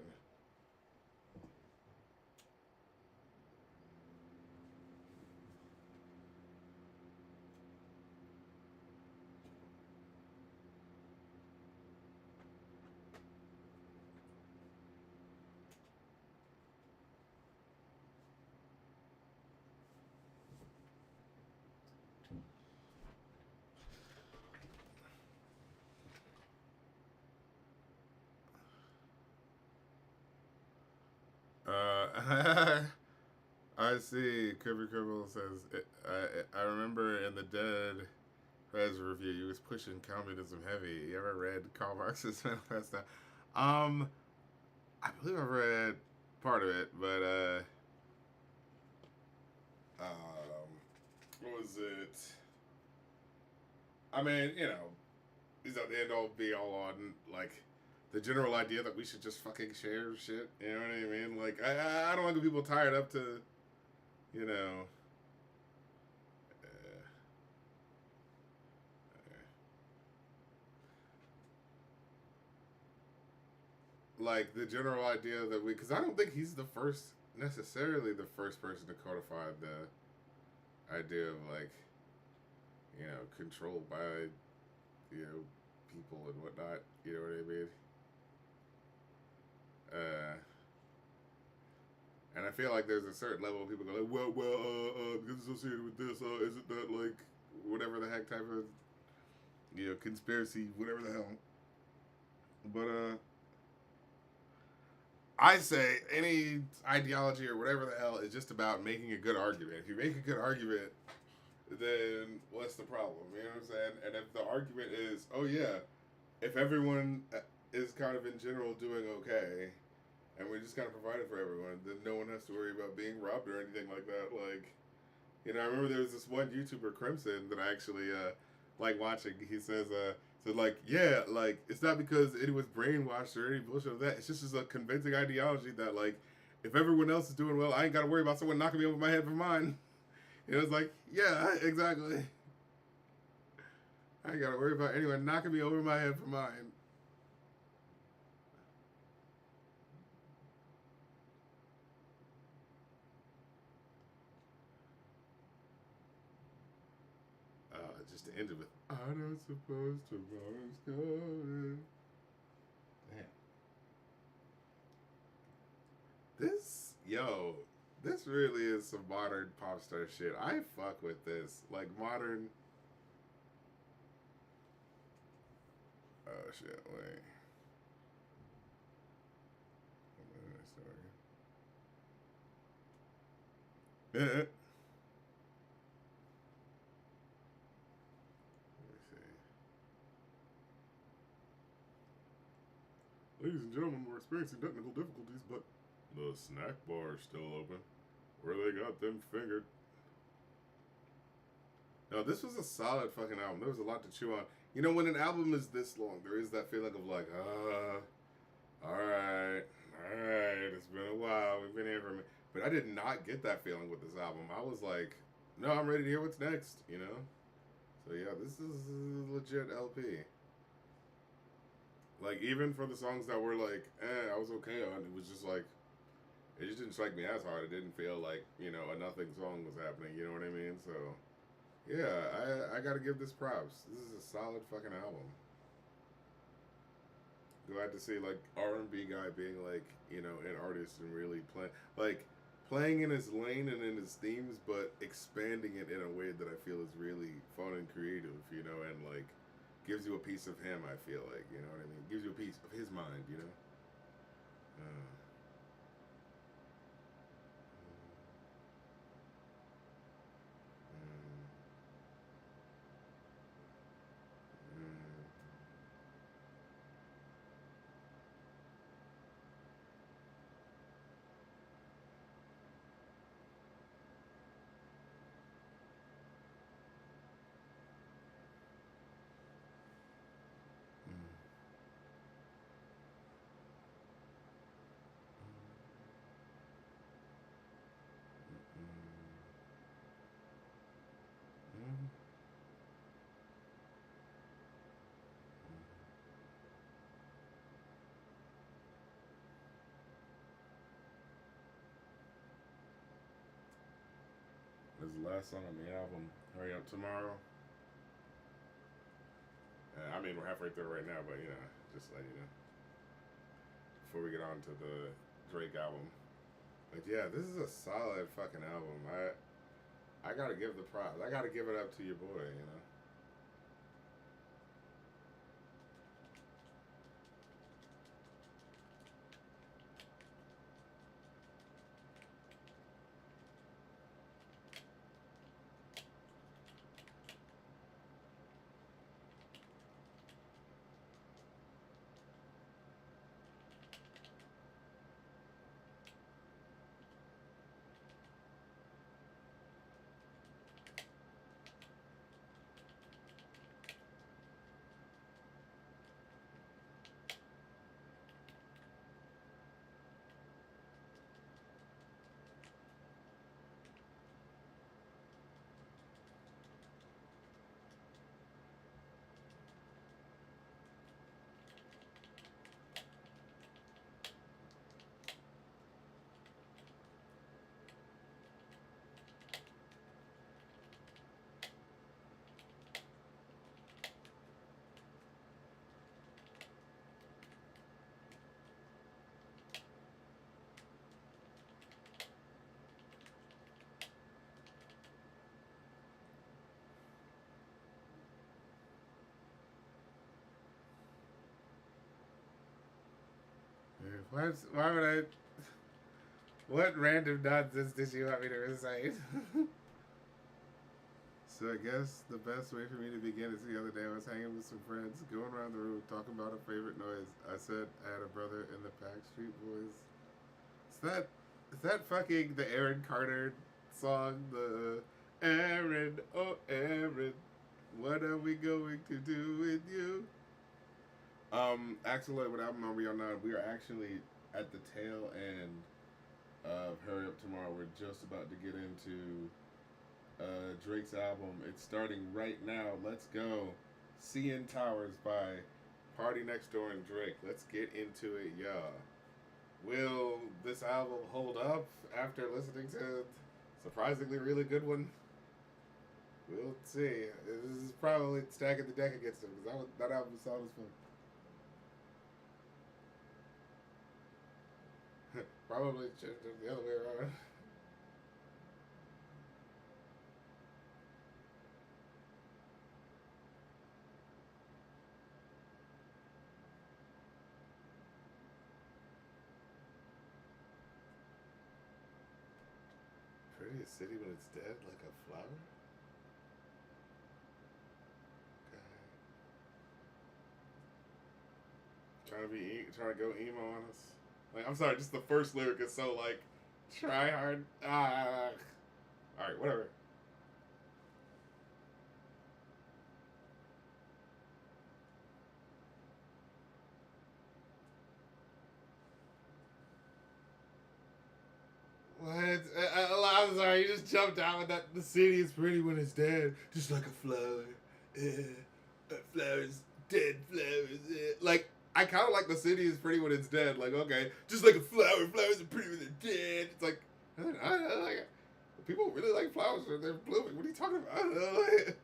see. Cribble says, I remember in the Dead Prez review, you was pushing communism heavy. You ever read Karl Marx's Manifesto? I believe I read part of it, but what was it? I mean, you know, he's not the end all be all on like the general idea that we should just fucking share shit. You know what I mean? Like, I don't want people tired up to, you know. Like the general idea that because I don't think he's necessarily the first person to codify the idea of like, you know, control by, you know, people and whatnot. You know what I mean? And I feel like there's a certain level of people go like, well, because it's associated with this, isn't that like whatever the heck type of, you know, conspiracy, whatever the hell. But I say any ideology or whatever the hell is just about making a good argument. If you make a good argument, then what's the problem? You know what I'm saying? And if the argument is, oh yeah, if everyone is kind of in general doing okay, and we just kind of provided for everyone, then no one has to worry about being robbed or anything like that. Like, you know, I remember there was this one YouTuber, Crimson, that I actually like watching. He says, so like, yeah, like it's not because anyone's brainwashed or any bullshit of that. It's just a convincing ideology that like, if everyone else is doing well, I ain't got to worry about someone knocking me over my head for mine. It was like, yeah, exactly. I ain't got to worry about anyone knocking me over my head for mine. Just to end it with, I don't suppose tomorrow's coming. Damn. This really is some modern pop star shit. I fuck with this. Like modern. Oh shit, wait. Yeah. Ladies and gentlemen, we're experiencing technical difficulties, but the snack bar is still open. Where they got them fingered. No, this was a solid fucking album. There was a lot to chew on. You know, when an album is this long, there is that feeling of like, alright, it's been a while, we've been here for a minute. But I did not get that feeling with this album. I was like, no, I'm ready to hear what's next, you know? So yeah, this is a legit LP. Like, even for the songs that were like, I was okay on, it was just like, it just didn't strike me as hard. It didn't feel like, you know, a nothing song was happening, you know what I mean? So, yeah, I gotta give this props. This is a solid fucking album. Glad to see, like, R&B guy being, like, you know, an artist and really playing in his lane and in his themes, but expanding it in a way that I feel is really fun and creative, you know, and, like, gives you a piece of him, I feel like, you know what I mean? Gives you a piece of his mind, you know? This is the last song on the album. Hurry Up Tomorrow. I mean, we're halfway through right now, but you know, just let you know. Before we get on to the Drake album. But yeah, this is a solid fucking album. I gotta give the props. I gotta give it up to your boy, you know. Why would I? What random nonsense did you want me to recite? So I guess the best way for me to begin is the other day I was hanging with some friends, going around the room talking about a favorite noise. I said I had a brother in the Backstreet Boys. Is that fucking the Aaron Carter song? The Aaron, oh Aaron, what are we going to do with you? Axel, what album are we on now? We are actually at the tail end of Hurry Up Tomorrow. We're just about to get into Drake's album. It's starting right now. Let's go. CN Towers by PARTYNEXTDOOR and Drake. Let's get into it, y'all. Will this album hold up after listening to a surprisingly really good one? We'll see. This is probably stacking the deck against him because that album sounds fun. Probably should have done the other way around. Prettiest city when it's dead, like a flower? Okay. Trying to go emo on us. Like, I'm sorry, just the first lyric is so like, try hard. Alright, whatever. What? I'm sorry, you just jumped out with that. The city is pretty when it's dead, just like a flower. Flowers, dead flowers. Like, I kind of like the city is pretty when it's dead. Like, okay, just like a flower, flowers are pretty when they're dead. It's like, I like it. People really like flowers when they're blooming. What are you talking about? I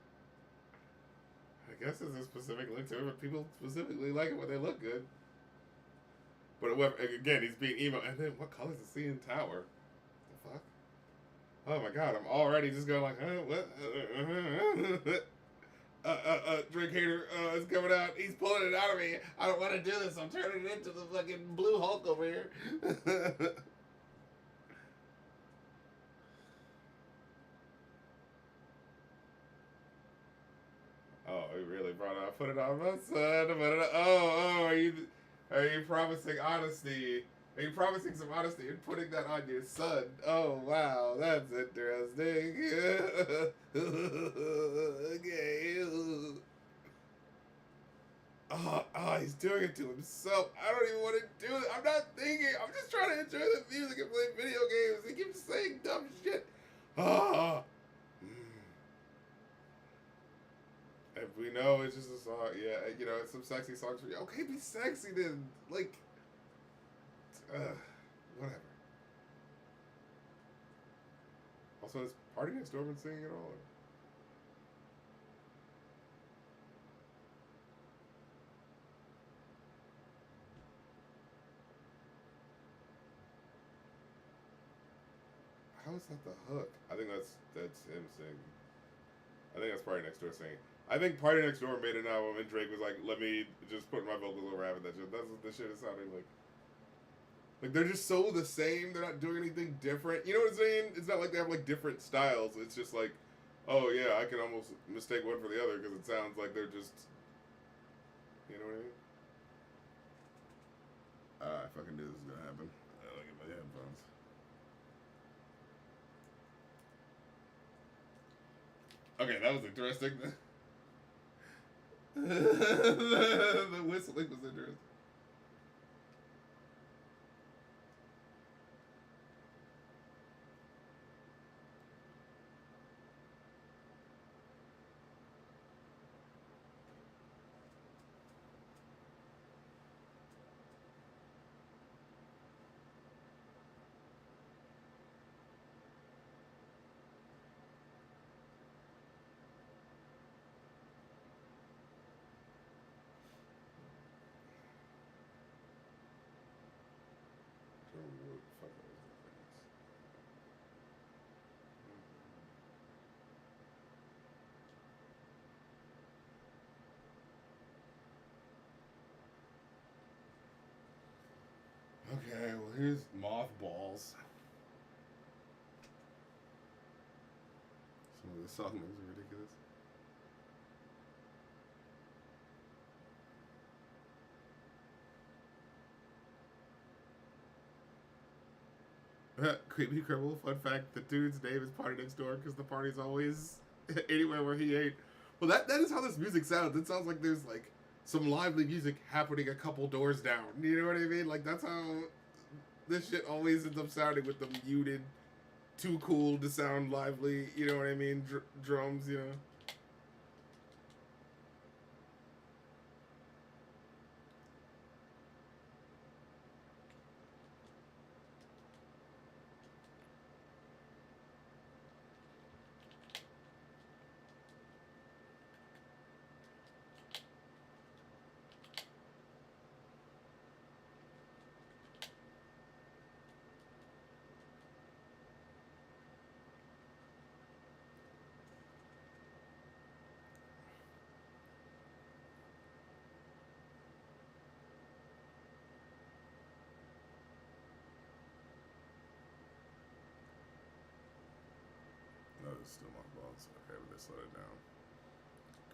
guess there's a specific link to it, but people specifically like it when they look good. But again, he's being emo. And then what color is the CN Tower? The fuck? Oh my god, I'm already just going like, what? Drake hater is coming out. He's pulling it out of me. I don't want to do this. I'm turning it into the fucking Blue Hulk over here. Oh, he really brought it up. Put it on my son. Are you promising honesty? Are you promising some honesty and putting that on your son? Oh, wow. That's interesting. Okay. Oh, he's doing it to himself. I don't even want to do it. I'm not thinking. I'm just trying to enjoy the music and play video games. He keeps saying dumb shit. Oh. If we know it's just a song, yeah, you know, it's some sexy songs for you. Okay, be sexy then. Like, whatever. Also, has PARTYNEXTDOOR been singing at all? Or? How is that the hook? I think that's him singing. I think that's PARTYNEXTDOOR singing. I think PARTYNEXTDOOR made an album and Drake was like, let me just put my vocals over having that shit. That's what the shit is sounding like. Like, they're just so the same. They're not doing anything different. You know what I'm saying? It's not like they have, like, different styles. It's just like, oh, yeah, I can almost mistake one for the other because it sounds like they're just, you know what I mean? I fucking knew this was gonna happen. Let me get my headphones. Okay, that was interesting. The whistling was interesting. Okay, well here's Mothballs. Some of the song names are ridiculous. Creepy Cribble, fun fact, the dude's name is Party Next Door because the party's always anywhere where he ain't. Well, that is how this music sounds. It sounds like there's like some lively music happening a couple doors down. You know what I mean? Like that's how this shit always ends up sounding with the muted, too cool to sound lively. You know what I mean? Drums, you know. No, it's still Mothballs. Okay, but they slow it down.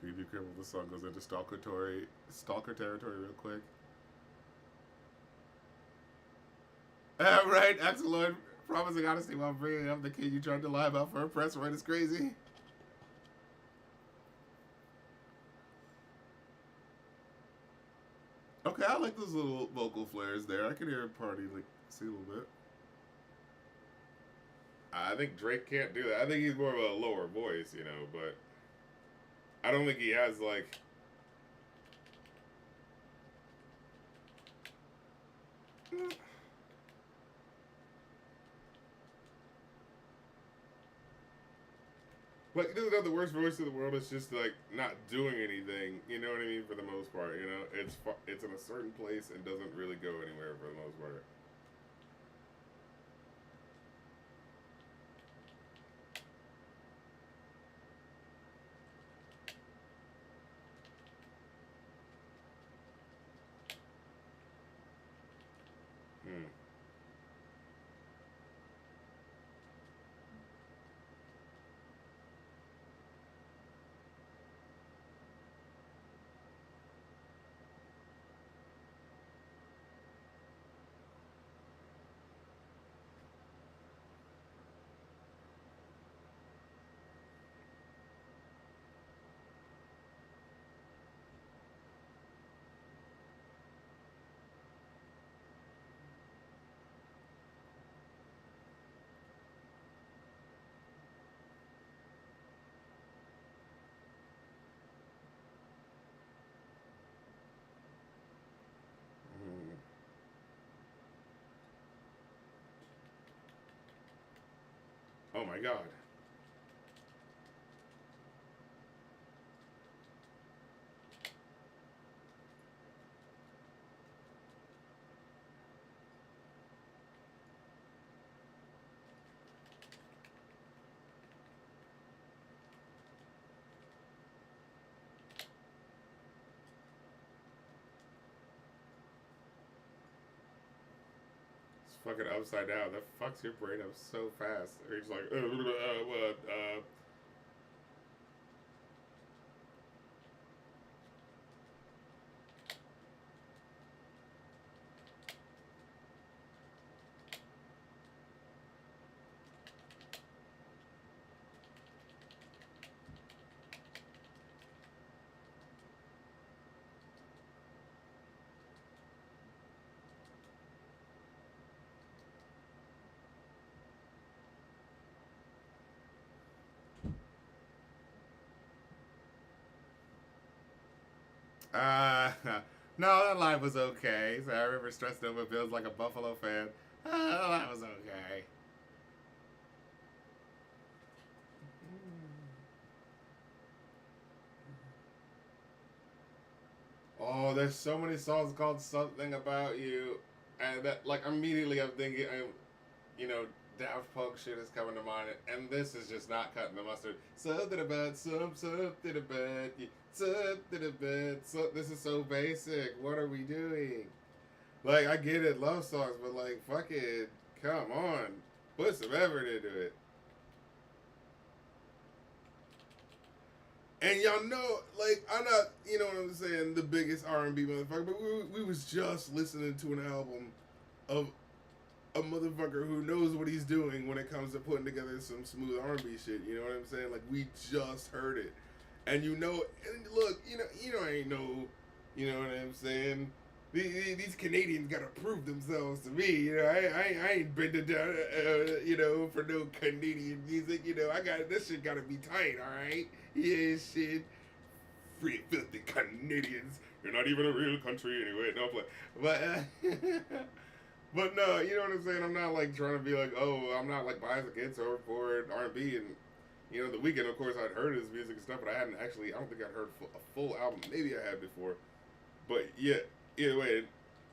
Creepy Cribble, the song goes into stalker territory real quick. Right, Axel Lloyd promising honesty while bringing up the kid you tried to lie about for a press run is crazy. Okay, I like those little vocal flares there. I can hear a party like see a little bit. I think Drake can't do that. I think he's more of a lower voice, you know, but I don't think he has like. Like, he doesn't have the worst voice in the world. It's just like not doing anything. You know what I mean? For the most part, you know, it's in a certain place and doesn't really go anywhere for the most part. Hmm. Hmm. Oh my god. It's fucking upside down. That fucks your brain up so fast. Or he's like, what? Uh, no, that line was okay. So I remember stressing over Bills like a Buffalo fan. That was okay. Oh, there's so many songs called "Something About You," and that like immediately I'm thinking, you know, Daft Punk shit is coming to mind, and this is just not cutting the mustard. Something about something about you, something about. So this is so basic. What are we doing? Like, I get it, love songs, but like, fucking, come on, put some effort into it. And y'all know, like, I'm not, you know what I'm saying, the biggest R&B motherfucker, but we was just listening to an album of a motherfucker who knows what he's doing when it comes to putting together some smooth R&B shit. You know what I'm saying? Like, we just heard it, and you know, and look, I ain't no, you know what I'm saying. These Canadians gotta prove themselves to me. You know, I ain't bending down, you know, for no Canadian music. You know, I got this shit gotta be tight. All right, yeah, shit. Free filthy Canadians. You're not even a real country anyway. No, but but no, you know what I'm saying. I'm not like trying to be like, oh, I'm not like biased against or for R&B and. You know, The Weeknd, of course, I'd heard his music and stuff, but I hadn't actually, I don't think I'd heard a full album. Maybe I had before. But yeah, either way,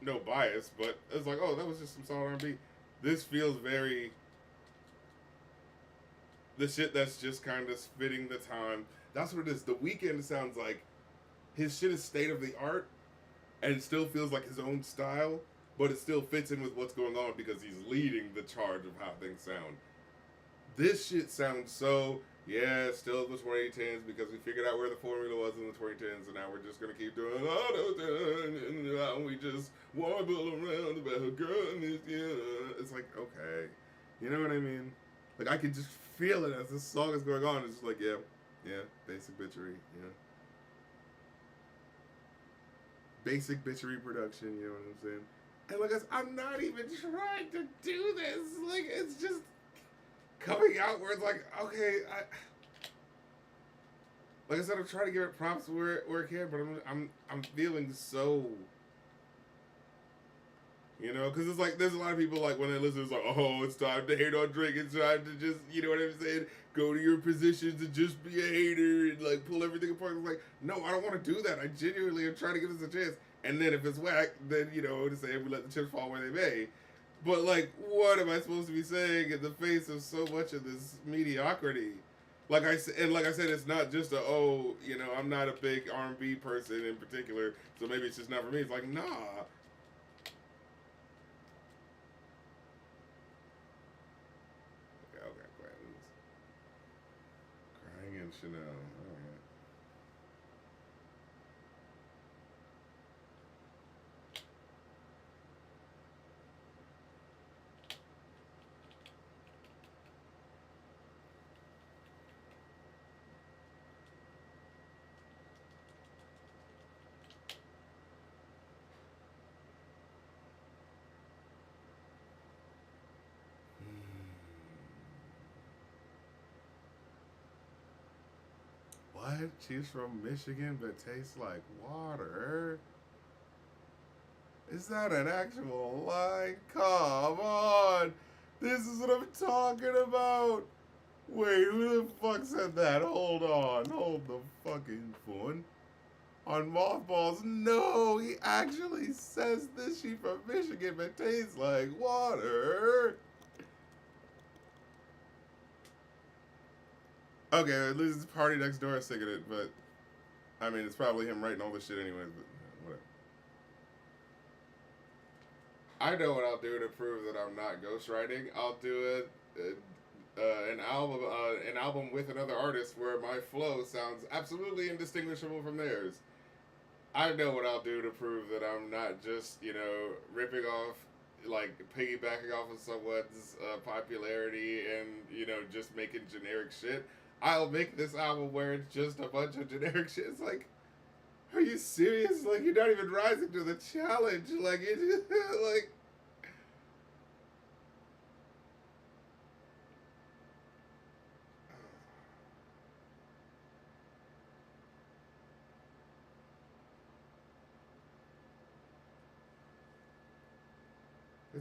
no bias, but it's like, oh, that was just some solid R&B. This feels very the shit that's just kind of fitting the time. That's what it is. The Weeknd sounds like his shit is state of the art, and it still feels like his own style, but it still fits in with what's going on because he's leading the charge of how things sound. This shit sounds so, yeah, still the 2010s because we figured out where the formula was in the 2010s, and now we're just gonna keep doing and we just warble around about a girl in this, yeah. It's like, okay, you know what I mean? Like, I can just feel it as this song is going on. It's just like, yeah, basic bitchery, yeah. Basic bitchery production, you know what I'm saying? And like, I'm not even trying to do this. Like, it's just coming out where it's like, okay, like I said, I'm trying to give it props where it can, but I'm feeling so, you know, because it's like there's a lot of people like when they listen, it's like, oh, it's time to hate on Drake, it's time to just, you know what I'm saying, go to your positions and just be a hater and like pull everything apart. It's like, no, I don't want to do that. I genuinely am trying to give this a chance, and then if it's whack, then you know, to say we let the chips fall where they may. But like, what am I supposed to be saying in the face of so much of this mediocrity? Like I said, it's not just you know, I'm not a big R&B person in particular, so maybe it's just not for me. It's like, nah. Okay, crying in Chanel. All right. What? She's from Michigan but tastes like water? Is that an actual line? Come on! This is what I'm talking about! Wait, who the fuck said that? Hold on. Hold the fucking phone. On Mothballs, no! He actually says this. She from Michigan but tastes like water! Okay, at least it's Party Next Door singing it, but I mean, it's probably him writing all this shit anyways, but whatever. I know what I'll do to prove that I'm not ghostwriting. I'll do an album with another artist where my flow sounds absolutely indistinguishable from theirs. I know what I'll do to prove that I'm not just, you know, ripping off, like piggybacking off of someone's popularity and, you know, just making generic shit. I'll make this album where it's just a bunch of generic shit. It's like, are you serious? Like, you're not even rising to the challenge. Like, it like.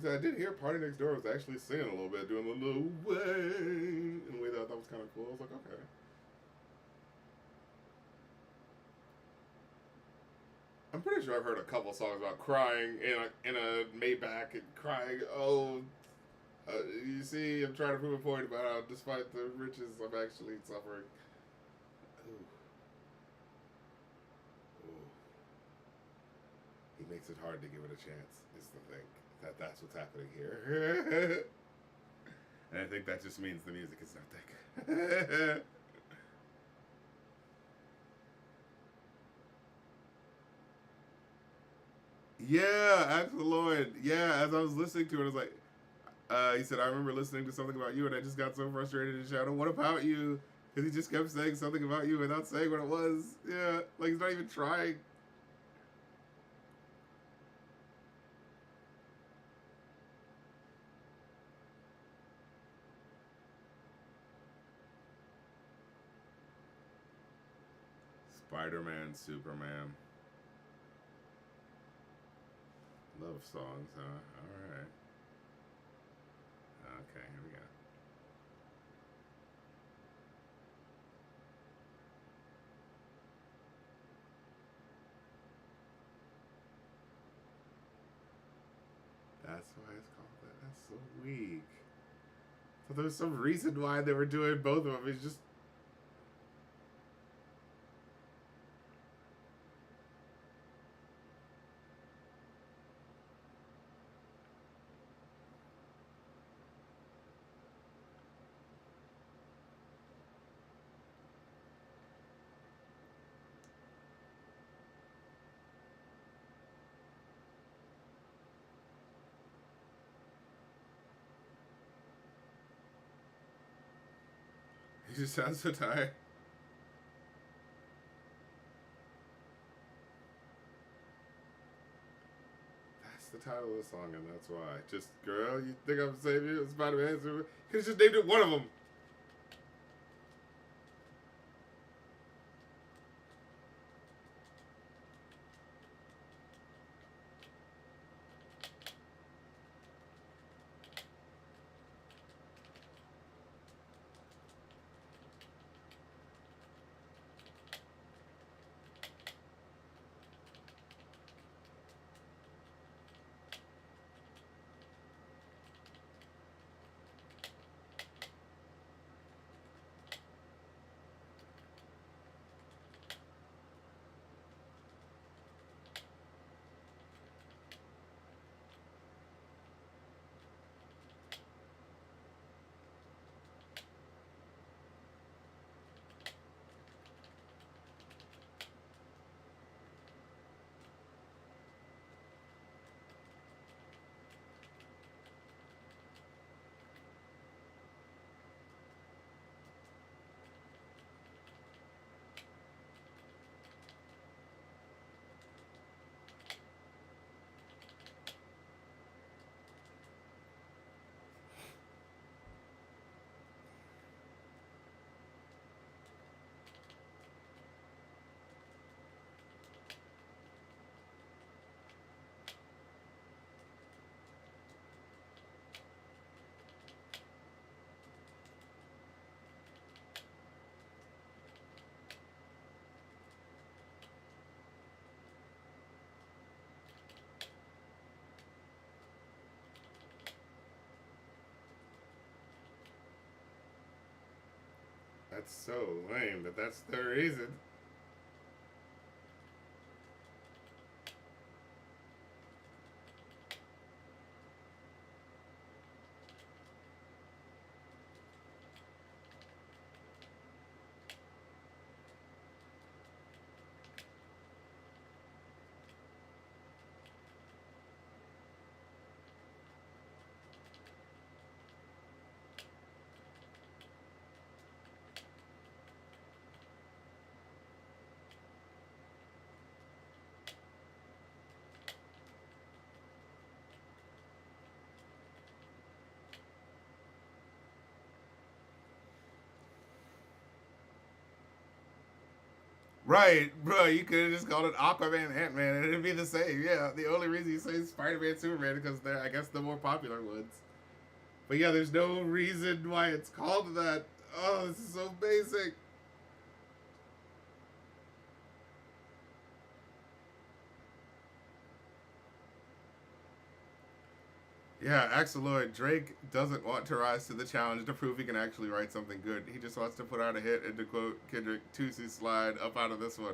I did hear Party Next Door was actually singing a little bit, doing a little way in a way that I thought was kind of cool. I was like, okay. I'm pretty sure I've heard a couple songs about crying in a Maybach and crying. Oh, you see, I'm trying to prove a point about how, despite the riches, I'm actually suffering. Ooh. Ooh. He makes it hard to give it a chance, is the thing. That's what's happening here. And I think that just means the music is not that good. Yeah, absolutely. Yeah, as I was listening to it, I was like, he said, I remember listening to something about you and I just got so frustrated and shouted, what about you? Because he just kept saying something about you without saying what it was. Yeah, like he's not even trying. Spider-Man, Superman. Love songs, huh? Alright. Okay, here we go. That's why it's called that. That's so weak. So there was some reason why they were doing both of them. It's just... He just sounds so tired. That's the title of the song, and that's why. Just, girl, you think I'm saving you? Spider-Man, Superman. You could have just named it one of them. That's so lame that that's the reason. Right, bro. You could have just called it Aquaman, Ant-Man, and it'd be the same. Yeah. The only reason you say Spider-Man, Superman, because they're, I guess, the more popular ones. But yeah, there's no reason why it's called that. Oh, this is so basic. Yeah, Axel Lloyd, Drake doesn't want to rise to the challenge to prove he can actually write something good. He just wants to put out a hit and to quote Kendrick, "Tootsie slide up out of this one."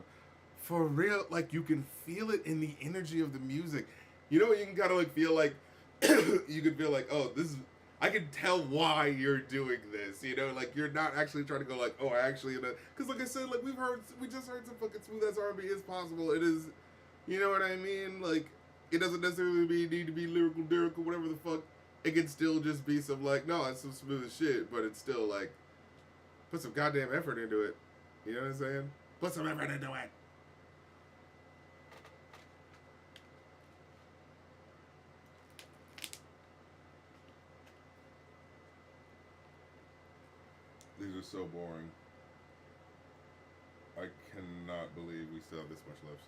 For real, like you can feel it in the energy of the music. You know, you can kind of like feel like you can feel like, oh, this is. I can tell why you're doing this. You know, like you're not actually trying to go like, oh, I actually, because like I said, like we just heard some fucking smooth ass R&B is possible. It is, you know what I mean? Like it doesn't necessarily need to be lyrical, whatever the fuck. It can still just be some like, no, it's some smooth shit, but it's still like put some goddamn effort into it. You know what I'm saying? Put some effort into it. These are so boring. I cannot believe we still have this much left.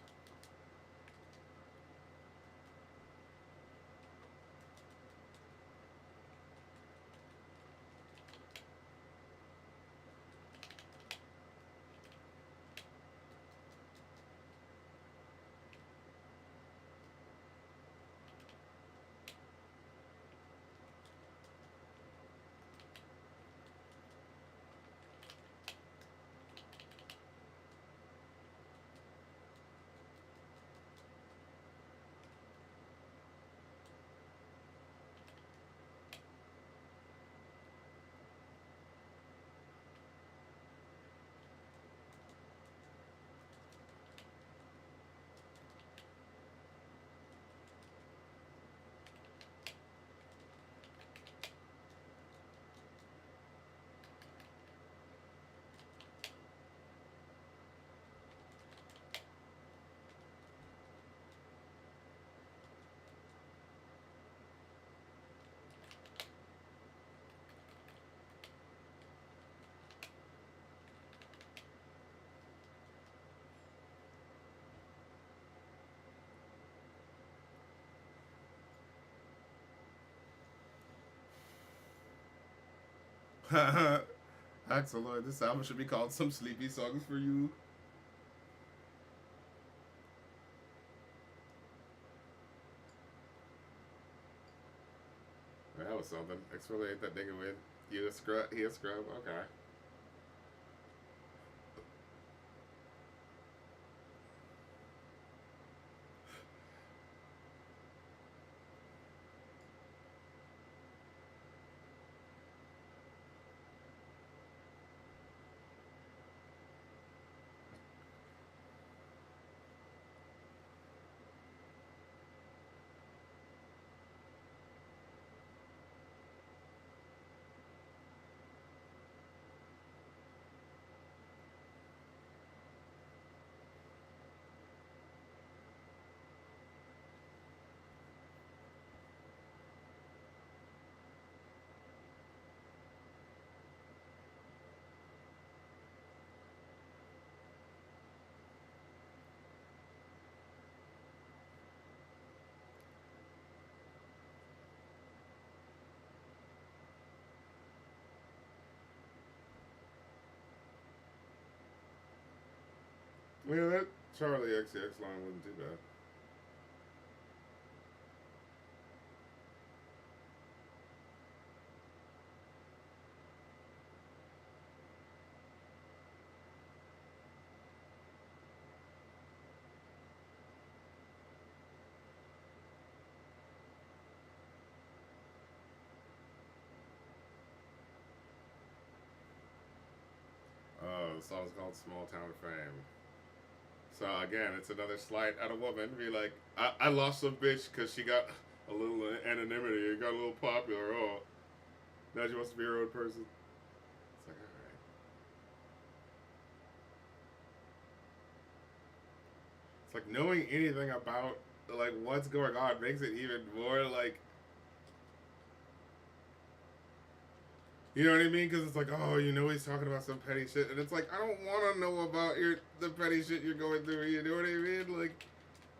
Axel Lloyd, this album should be called Some Sleepy Songs for You. That was something. Exfoliate that nigga with. You a scrub? He a scrub? Okay. Yeah, that Charlie XCX line wasn't too bad. The song's called Small Town Fame. So again, it's another slight at a woman. Be like, I lost some bitch because she got a little anonymity. It got a little popular. Oh, now she wants to be her own person. It's like, all right. It's like knowing anything about like what's going on makes it even more like, you know what I mean? Because it's like, oh, you know, he's talking about some petty shit, and it's like, I don't want to know about the petty shit you're going through. You know what I mean? Like,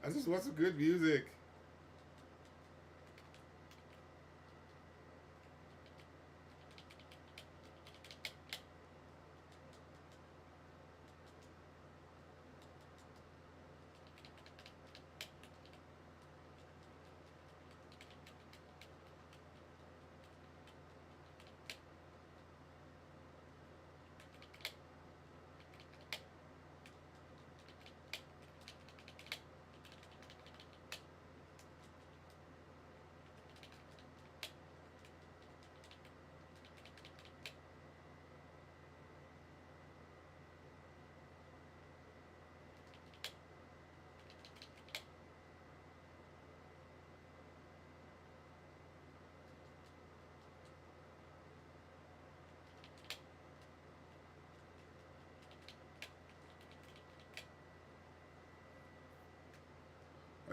I just want some good music.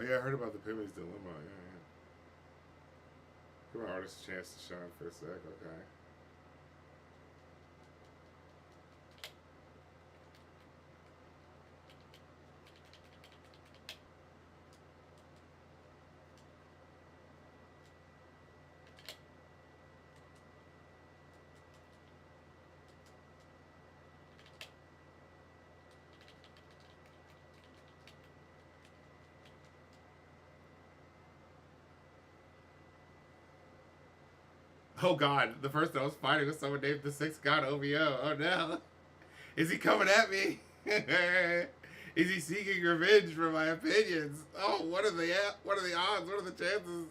Oh yeah, I heard about the Pimmy's Dilemma. Yeah, yeah. Give an artist a chance to shine for a sec. Okay. Oh God, the person I was fighting was someone named the Sixth God OVO. Oh no. Is he coming at me? Is he seeking revenge for my opinions? Oh, what are the odds? What are the chances?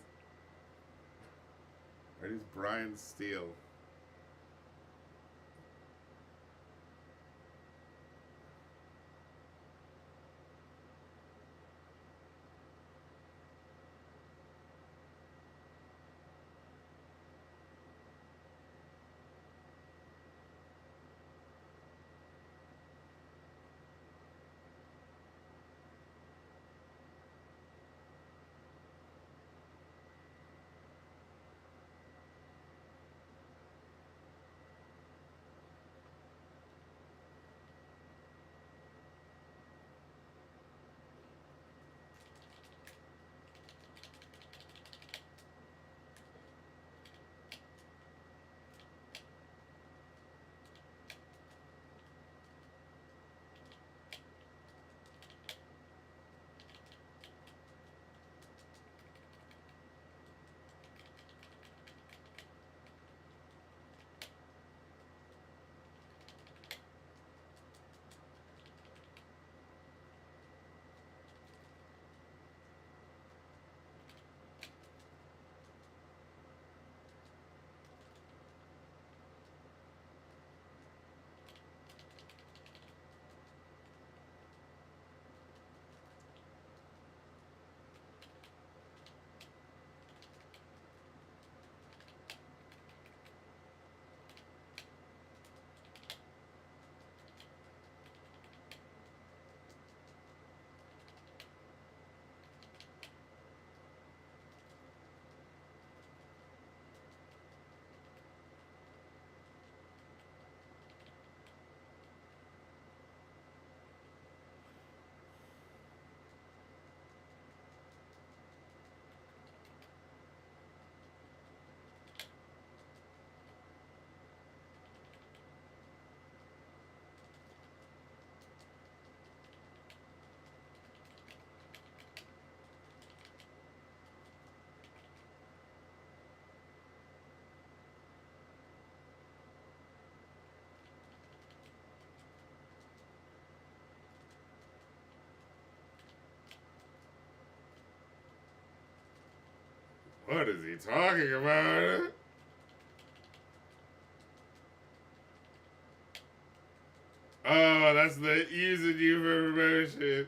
Right, he's Brian Steele. What is he talking about? Oh, that's the using you for promotion.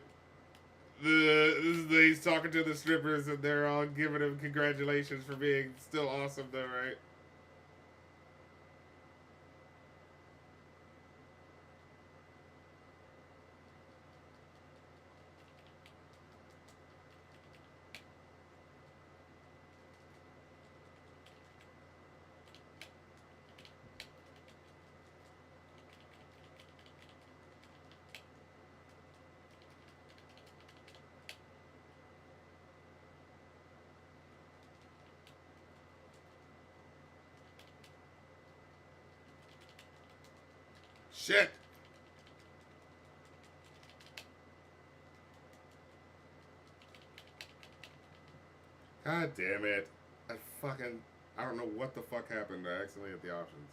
He's talking to the strippers and they're all giving him congratulations for being still awesome though, right? Shit. God damn it. I don't know what the fuck happened. I accidentally hit the options.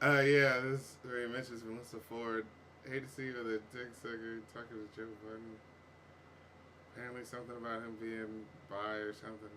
Yeah, this very mentions Melissa Ford. Hate to see you with a dick sucker talking to Joe Biden. Apparently something about him being bi or something.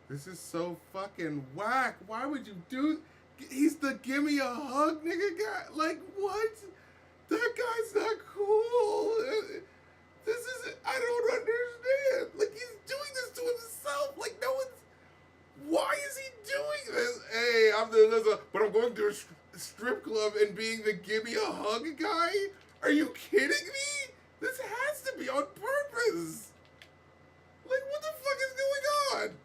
This is so fucking whack. Why would you do? He's the gimme a hug nigga guy. Like what? That guy's not cool. This is I don't understand. Like he's doing this to himself. Like no one's. Why is he doing this? Hey, I'm the but I'm going to a strip club and being the gimme a hug guy. Are you kidding me? This has to be on purpose. Like what the fuck is going on?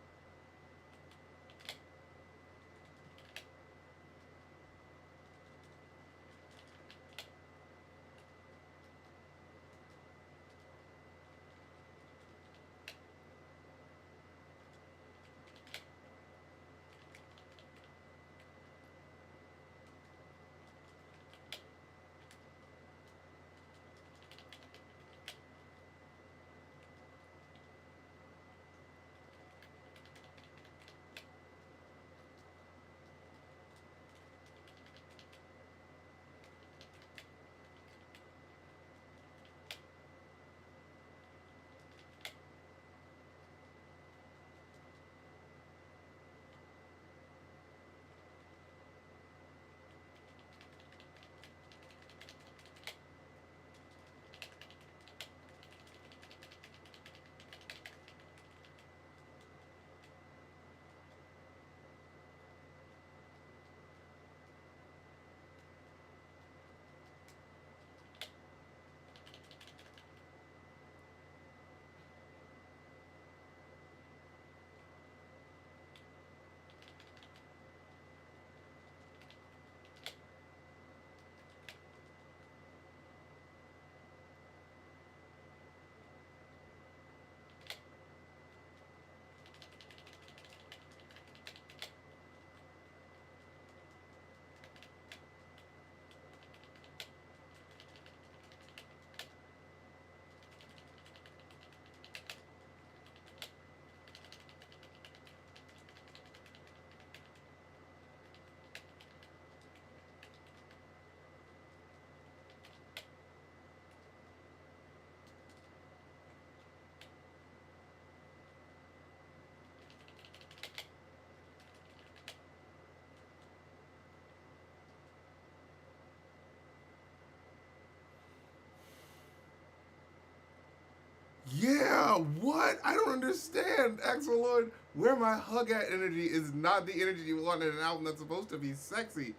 Yeah, what? I don't understand. Axel Lloyd, where my hug at energy is not the energy you want in an album that's supposed to be sexy.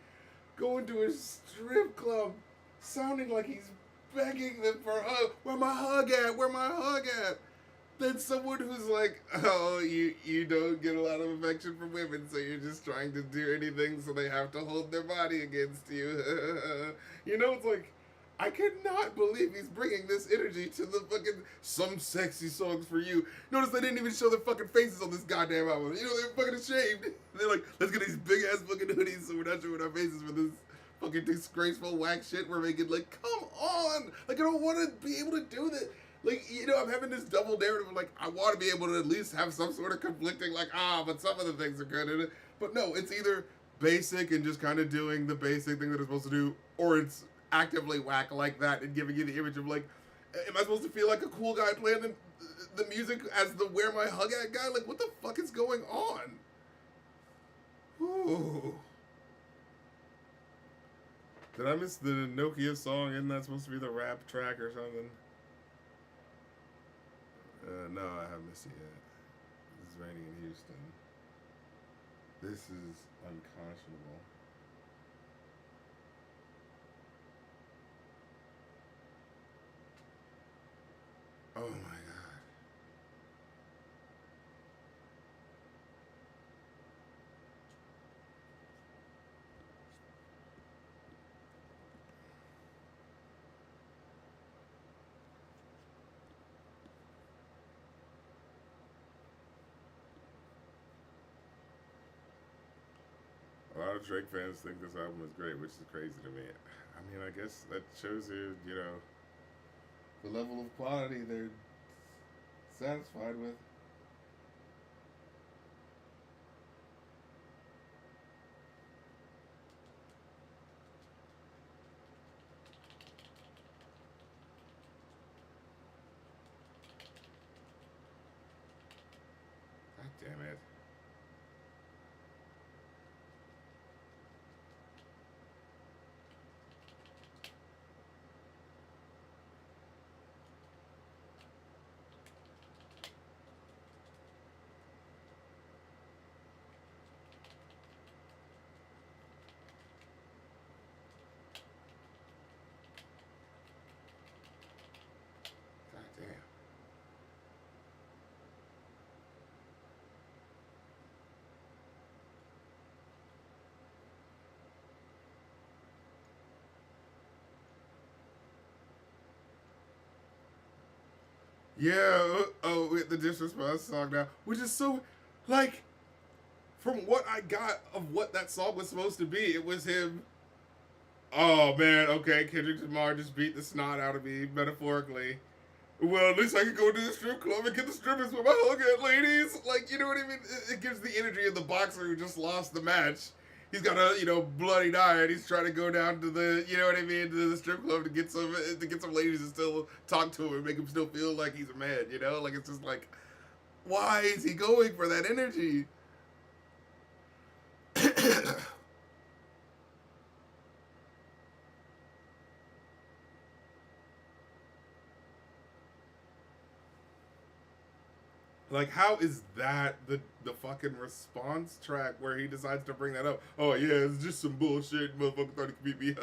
Going to a strip club, sounding like he's begging them for a hug. Where my hug at? Where my hug at? Then someone who's like, oh, you don't get a lot of affection from women, so you're just trying to do anything so they have to hold their body against you. You know, it's like, I cannot believe he's bringing this energy to the fucking some sexy songs for you. Notice they didn't even show their fucking faces on this goddamn album. You know, they're fucking ashamed. They're like, let's get these big ass fucking hoodies so we're not showing our faces for this fucking disgraceful whack shit we're making. Like, come on. Like, I don't want to be able to do this. Like, you know, I'm having this double narrative of like, I want to be able to at least have some sort of conflicting, like, but some of the things are good in it. But no, it's either basic and just kind of doing the basic thing that it's supposed to do, or it's actively whack like that and giving you the image of like, am I supposed to feel like a cool guy playing the music as the Where My Hug At guy? Like, what the fuck is going on? Ooh. Did I miss the Nokia song? Isn't that supposed to be the rap track or something? No, I haven't missed it yet. This is raining in Houston. This is unconscionable. Oh my god. A lot of Drake fans think this album is great, which is crazy to me. I mean, I guess that shows you, you know, the level of quality they're satisfied with. God damn it. Yeah. Oh, with the disrespect song now, which is so, like, from what I got of what that song was supposed to be, it was him. Oh man, okay, Kendrick Lamar just beat the snot out of me metaphorically. Well, at least I can go to the strip club and get the strippers with my hug at, ladies. Like, you know what I mean? It gives the energy of the boxer who just lost the match. He's got a, bloody eye, and he's trying to go down to the, you know what I mean, to the strip club to get some ladies to still talk to him and make him still feel like he's a man. Like it's just like, why is he going for that energy? Like, how is that the fucking response track where he decides to bring that up? Oh yeah, it's just some bullshit. Motherfucker thought he could beat me.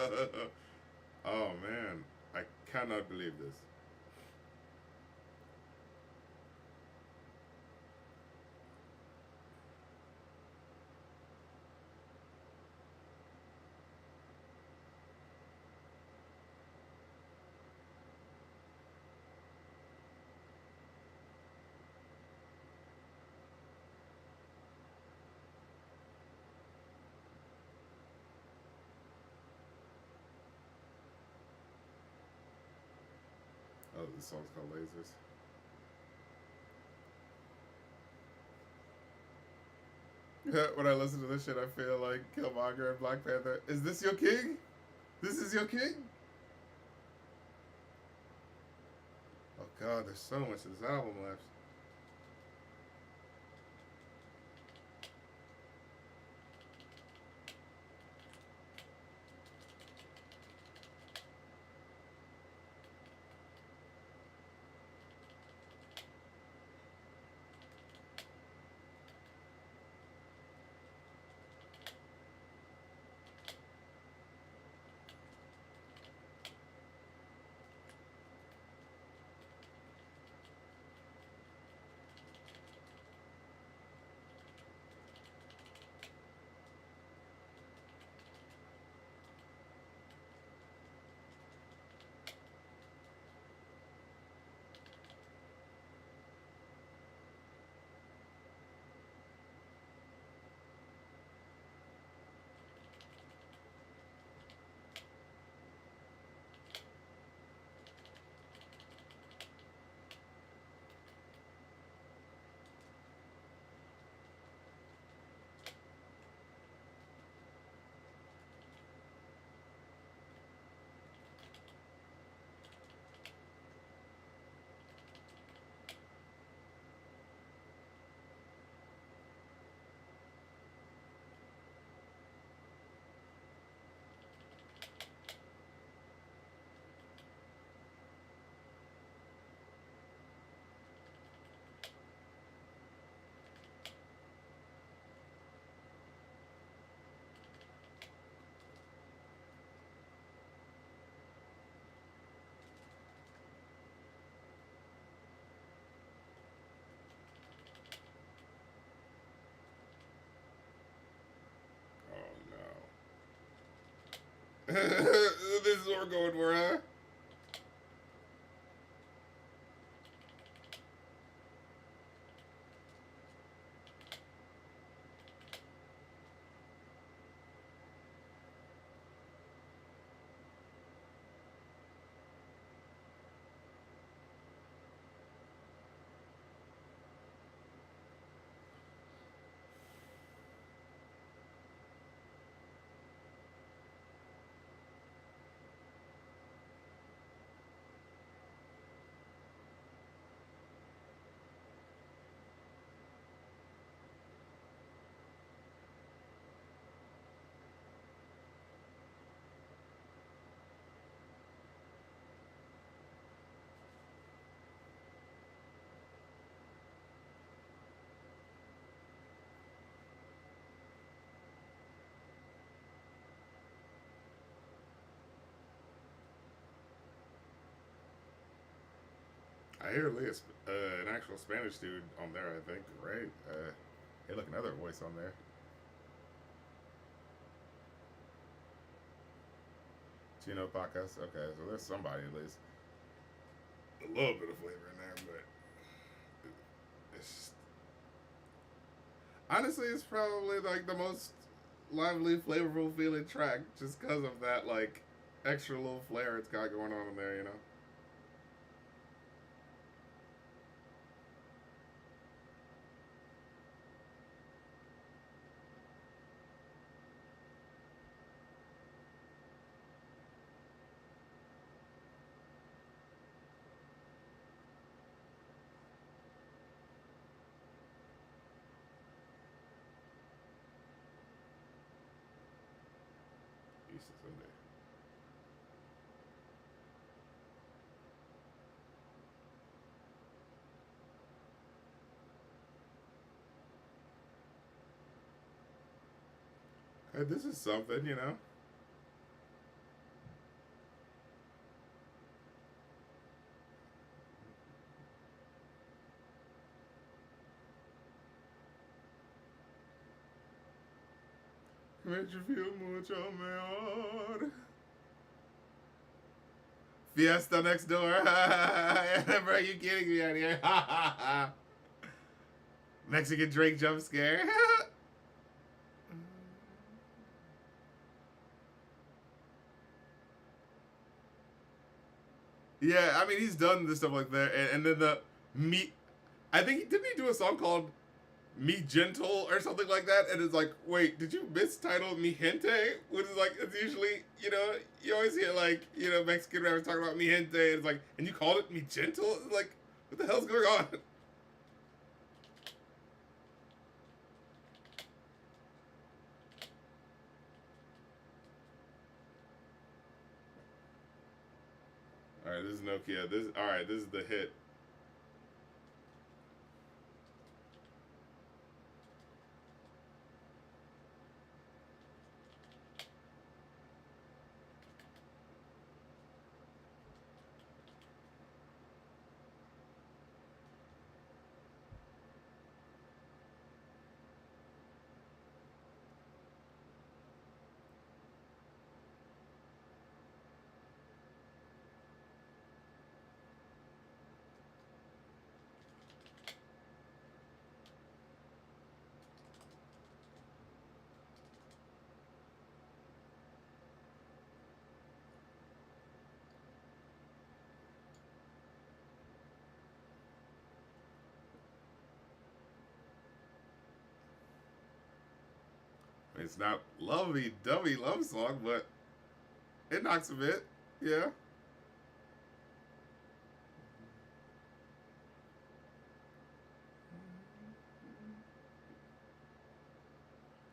Oh man, I cannot believe this. Oh, this song's called Lasers. When I listen to this shit, I feel like Killmonger and Black Panther. Is this your king? This is your king? Oh god, there's so much of this album left. Oh no. This is what we're going for, huh? I hear Leah's an actual Spanish dude on there, I think. Right? Hey, look, another voice on there. Chino Pacas. Okay, so there's somebody at least. a little bit of flavor in there, but it's honestly, it's probably like the most lively, flavorful feeling track just because of that like extra little flair it's got going on in there, you know. Easter Sunday. Hey, this is something, you know. Makes you feel mucho mejor. Fiesta next door. Bro, you kidding me out here? Mexican Drake jump scare. Yeah, I mean he's done this stuff like that, and then the me. I think didn't he do a song called "Me Gentle" or something like that? And it's like, wait, did you mistitle "Mi Gente"? Which is like it's usually you always hear like Mexican rappers talking about "Mi Gente," and it's like, and you called it "Mi Gentle." It's like, what the hell's going on? All right, this is Nokia. This is the hit. It's not lovey-dovey love song, but it knocks a bit. Yeah.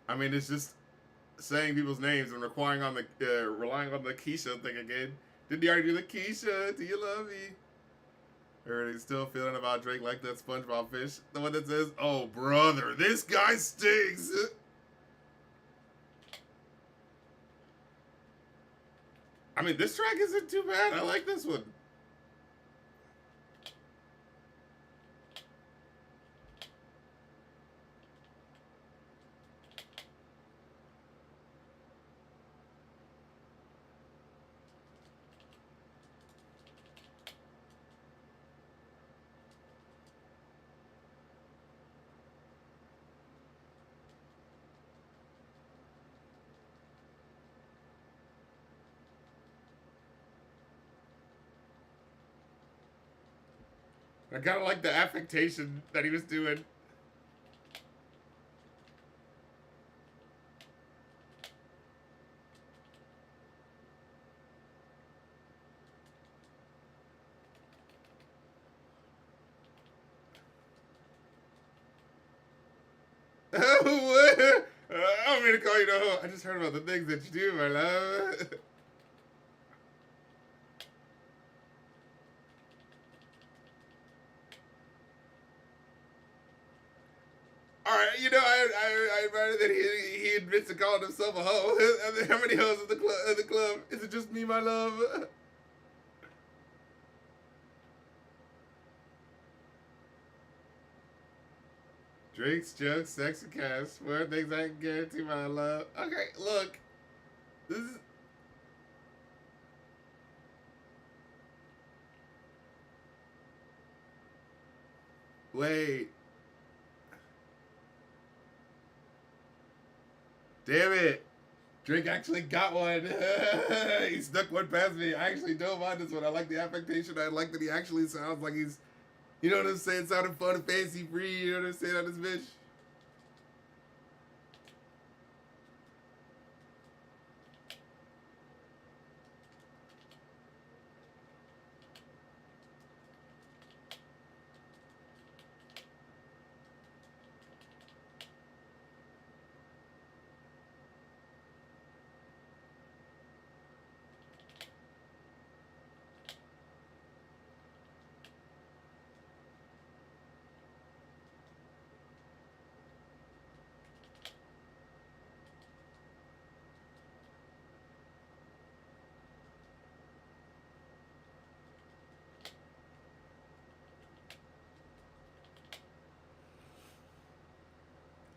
I mean, it's just saying people's names and relying on the Keisha thing again. Didn't he already do the Keisha? Do you love me? Or he's still feeling about Drake like that SpongeBob fish. The one that says, "Oh brother, this guy stinks." I mean, this track isn't too bad. I like this one. I kind of like the affectation that he was doing. I don't mean to call you the hoe. I just heard about the things that you do, my love. All right, I admire that he admits to calling himself a hoe. How many hoes in the club? Is it just me, my love? Drinks, jokes, sex, and cash. Four things I can guarantee my love. Okay, look. This is. Wait. Damn it. Drake actually got one. He snuck one past me. I actually don't mind this one. I like the affectation. I like that he actually sounds like he's, you know what I'm saying, sounding fun and fancy free. You know what I'm saying on this bitch?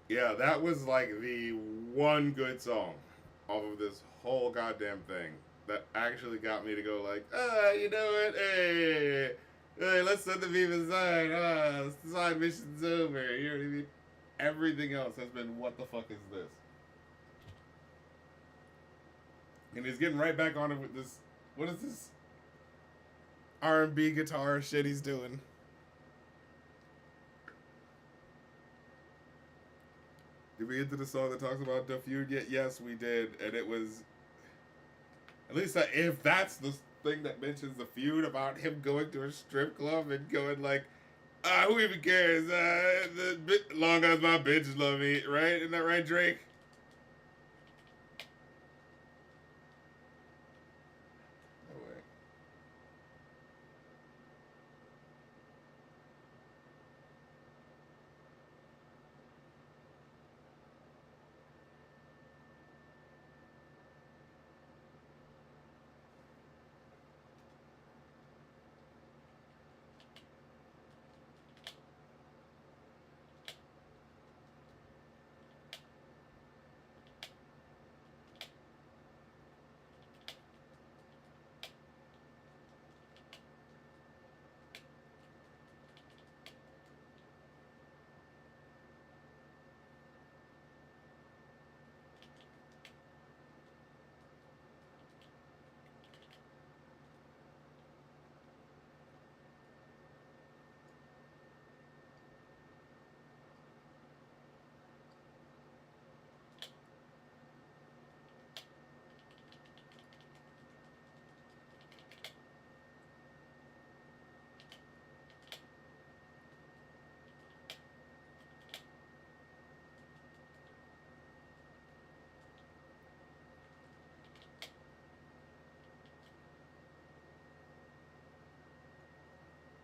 Yeah, that was like the one good song off of this whole goddamn thing that actually got me to go like, you know what? Hey, let's set the beef aside. Side mission's over. You know what I mean? Everything else has been, what the fuck is this? And he's getting right back on it with this. What is this R&B guitar shit he's doing? Did we get to the song that talks about the feud yet? Yes, we did, and it was, at least if that's the thing that mentions the feud about him going to a strip club and going like, who even cares? Long as my bitches love me, right? Isn't that right, Drake? No way.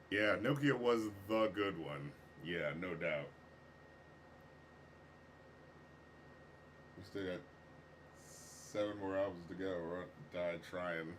Yeah, Nokia was the good one. Yeah, no doubt. We still got 7 more albums to go. We're died trying.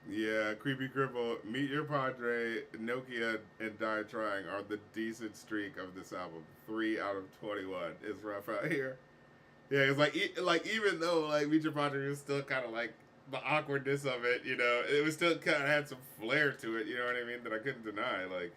Yeah, Creepy Cripple, Meet Your Padre, Nokia, and Die Trying are the decent streak of this album. 3 out of 21 is rough out here. Yeah, it's like even though like Meet Your Padre was still kind of like the awkwardness of it, you know, it was still kind of had some flair to it. You know what I mean? That I couldn't deny. Like,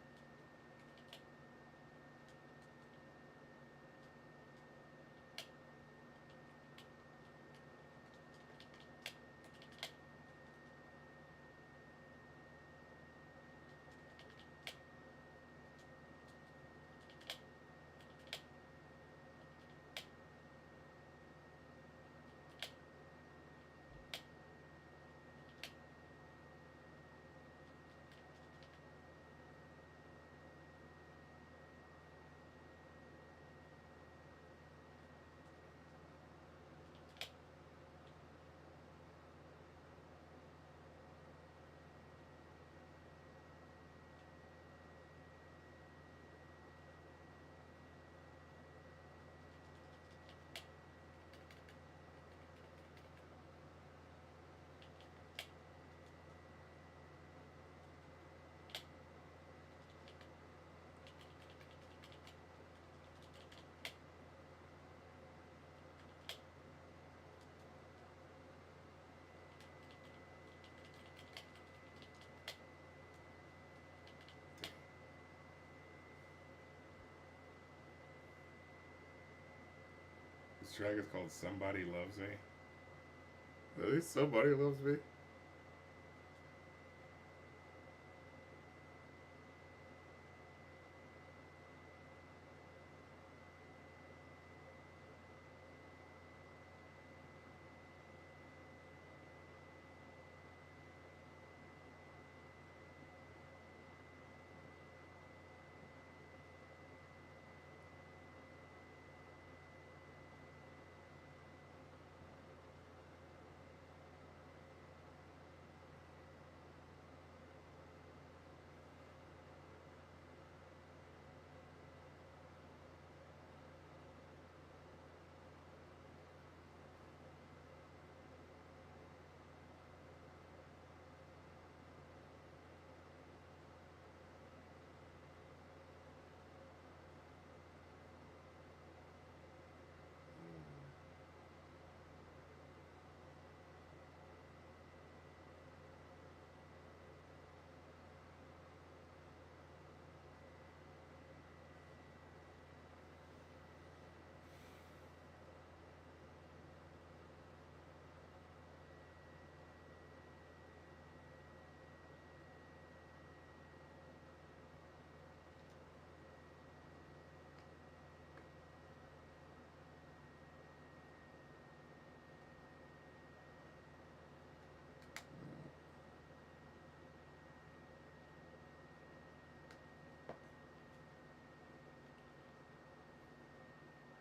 track is called Somebody Loves Me. Really? Somebody Loves Me?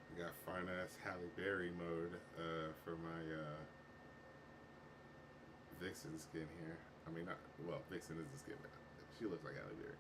I got fine ass Halle Berry mode for my Vixen skin here. I mean, not well. Vixen is the skin, but she looks like Halle Berry.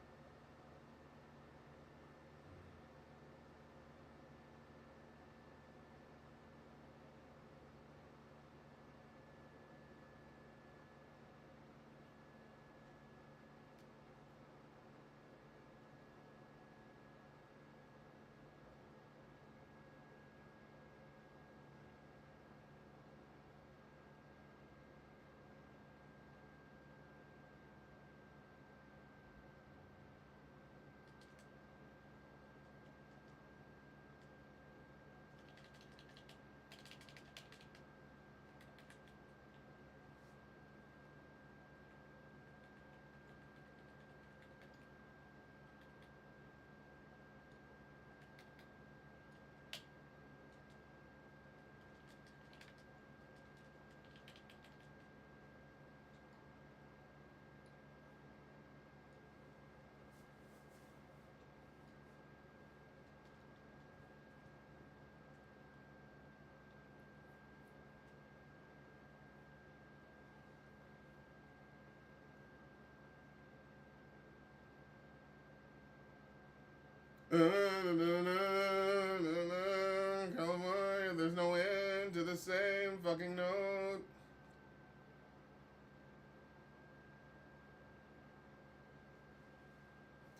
California, there's no end to the same fucking note.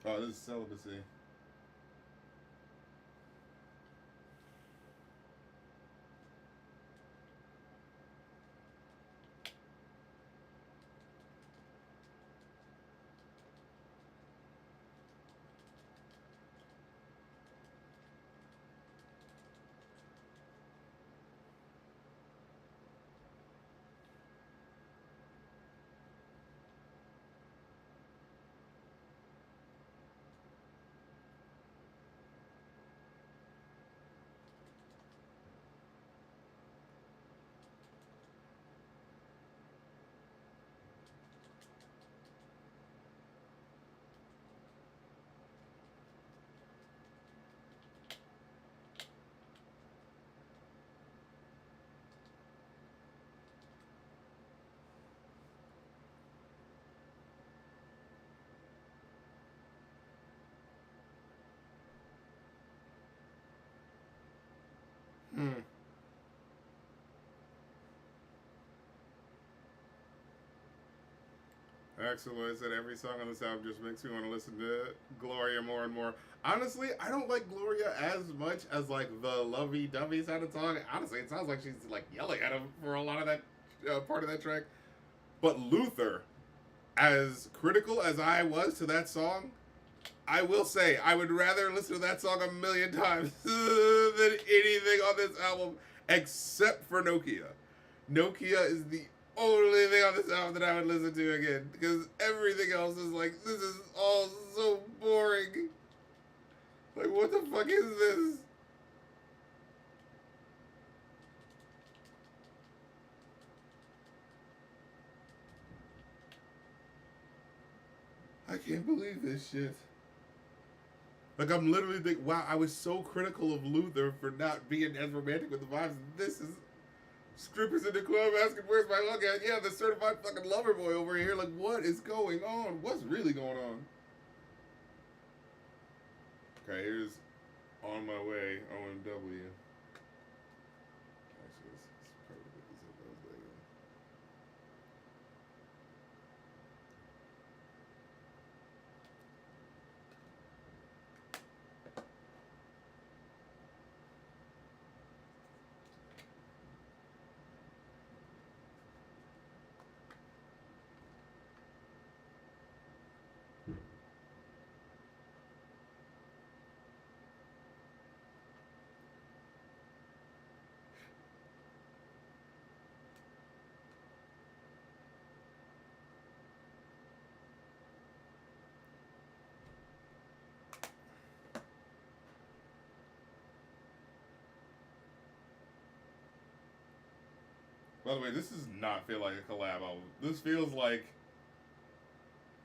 Oh, this is celibacy. Hmm. Excellent. Said every song on this album just makes me want to listen to Gloria more and more. Honestly, I don't like Gloria as much as like the lovey-dovey sounding song. Honestly, it sounds like she's like yelling at him for a lot of that part of that track. But Luther, as critical as I was to that song, I will say I would rather listen to that song a million times than anything on this album. except for Nokia. Nokia is the only thing on this album that I would listen to again, because everything else is like, this is all so boring. Like, what the fuck is this? I can't believe this shit. Like, I'm literally thinking, wow, I was so critical of Luther for not being as romantic with the vibes. This is strippers in the club asking, where's my hug at? Yeah, the certified fucking lover boy over here. Like, what is going on? What's really going on? Okay, here's On My Way, OMW. By the way, this does not feel like a collab album. This feels like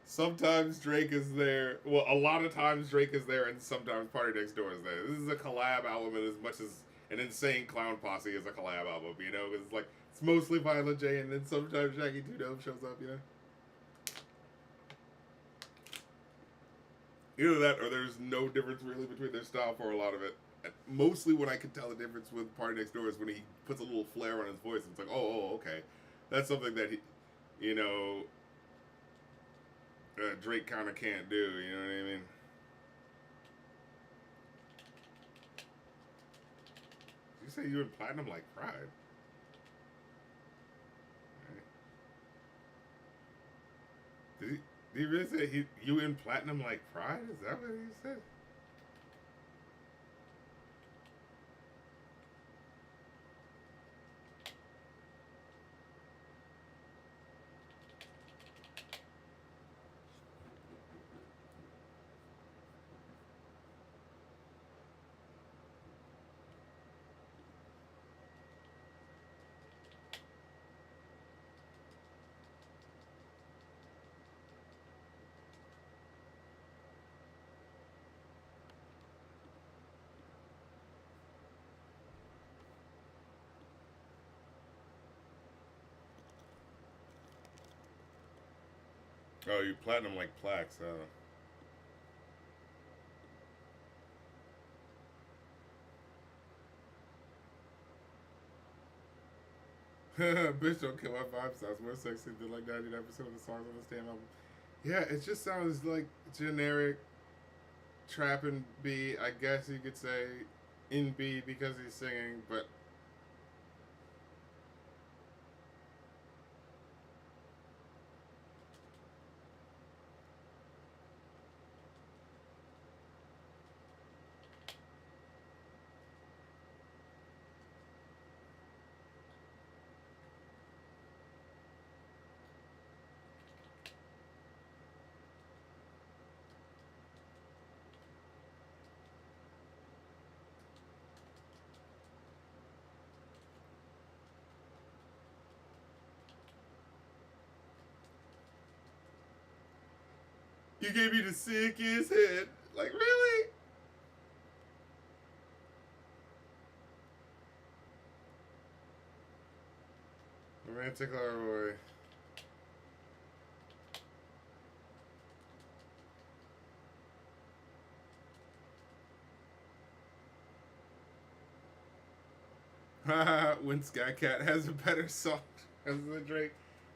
sometimes Drake is there. Well, a lot of times Drake is there, and sometimes Party Next Door is there. This is a collab album, and as much as an Insane Clown Posse is a collab album, you know, it's like it's mostly Violent J, and then sometimes Shaggy 2 Dope shows up, you know. Either that, or there's no difference really between their style for a lot of it. Mostly, when I can tell the difference with Party Next Door is when he puts a little flair on his voice. It's like, oh, okay, that's something that he, you know, Drake kind of can't do. You know what I mean? You say you in platinum like Pride? Right. Did he really say you in platinum like Pride? Is that what he said? Oh, you platinum like plaques, Bitch, don't kill my vibe. Sounds more sexy than like 99% of the songs on this damn album. Yeah, it just sounds like generic trap and B. I guess you could say in B because he's singing, but you gave me the sickest hit. Like, really? Romantic Lover Boy. When Skycat has a better song as the Drake.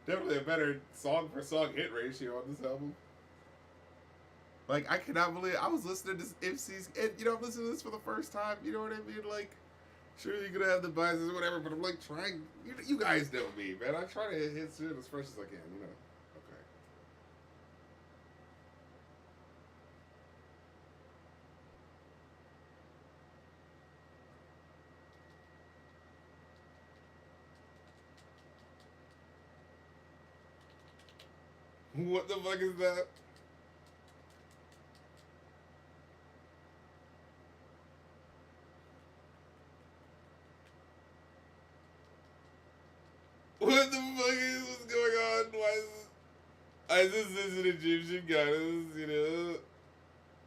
Definitely a better song for song hit ratio on this album. Like, I cannot believe I was listening to MC's, and you know, I'm listening to this for the first time. You know what I mean? Like, sure, you're gonna have the biases or whatever, but I'm like trying. You guys know me, man. I try to hit shit as fresh as I can. You know. Okay. What the fuck is that? What the fuck is what's going on? Why is this an Egyptian goddess? You know,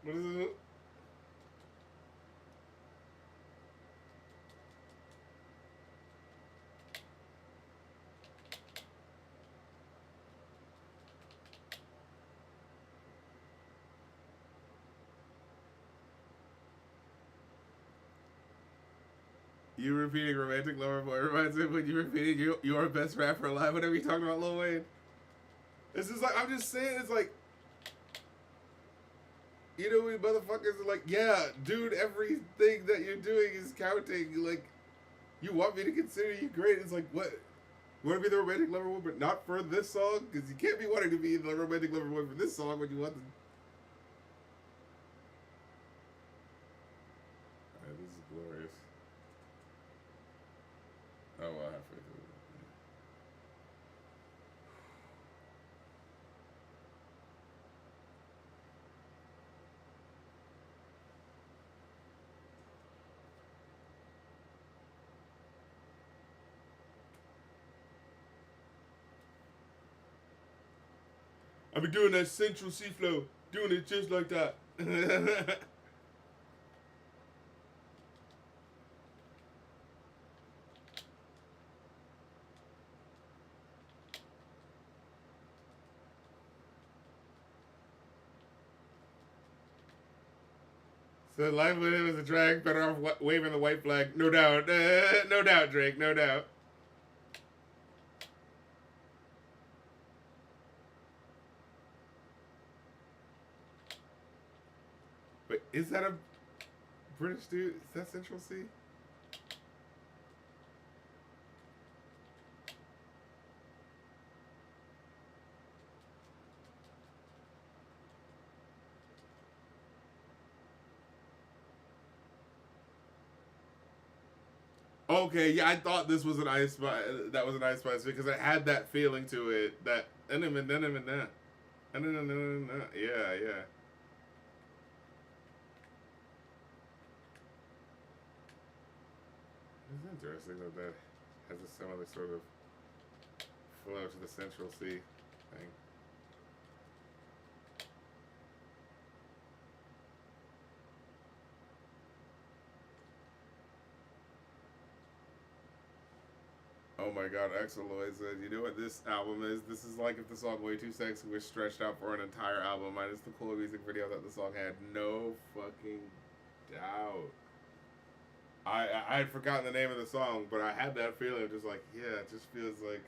what is it? You repeating romantic lover boy reminds me of when you repeating your best rapper alive whenever you talking about Lil Wayne. It's just like, I'm just saying, it's like, you know, we motherfuckers are like, yeah, dude, everything that you're doing is counting. Like, you want me to consider you great. It's like, what? You want to be the romantic lover boy, but not for this song? Because you can't be wanting to be the romantic lover boy for this song when you want the... Alright, this is glorious. Oh, well, halfway through. I be doing that Central C flow, doing it just like that. So life with him is a drag, better off waving the white flag. No doubt. No doubt, Drake, no doubt. But is that a British dude? Is that Central C? Okay, yeah, I thought this was an Ice Spice. That was an Ice Spice because it had that feeling to it. That yeah, yeah. It's interesting that that has a similar sort of flow to the Central C thing. Oh my god, Axel Lloyd said, you know what this album is? This is like if the song Way Too Sexy was stretched out for an entire album, minus the cool music video that the song had. No fucking doubt. I had forgotten the name of the song, but I had that feeling, just like, yeah, it just feels like...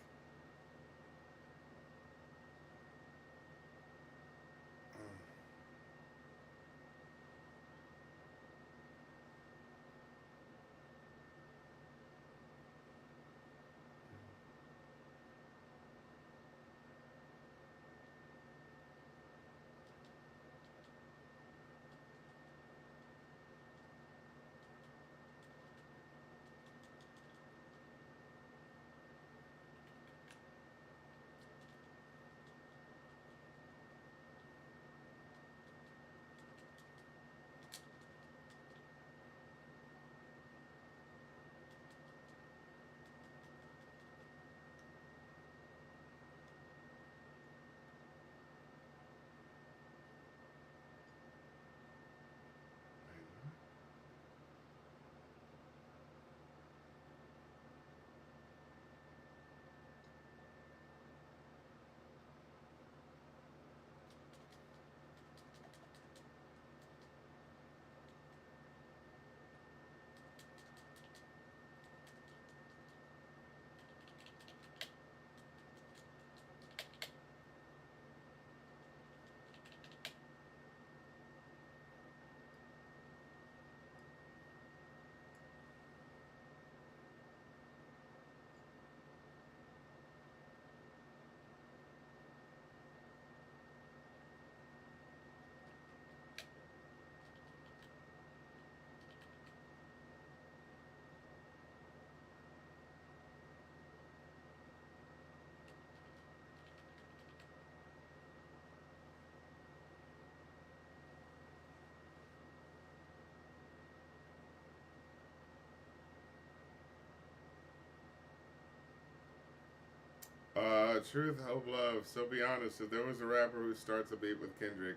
Truth, hope, love. So be honest, if there was a rapper who starts a beat with Kendrick,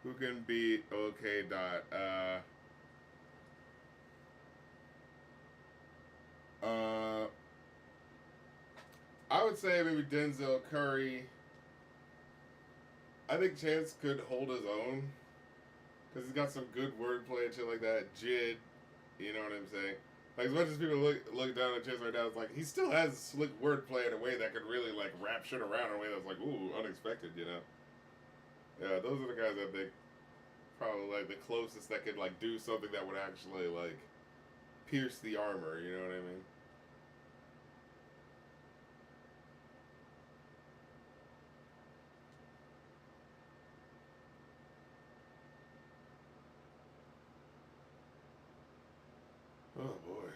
who can beat OK Dot? Uh, I would say maybe Denzel Curry. I think Chance could hold his own because he's got some good wordplay and shit like that. Jid, you know what I'm saying? Like as much as people look down at Chance right now, it's like he still has slick wordplay in a way that could really like wrap shit around in a way that's like ooh unexpected, you know? Yeah, those are the guys I think probably like the closest that could like do something that would actually like pierce the armor. You know what I mean? Oh boy.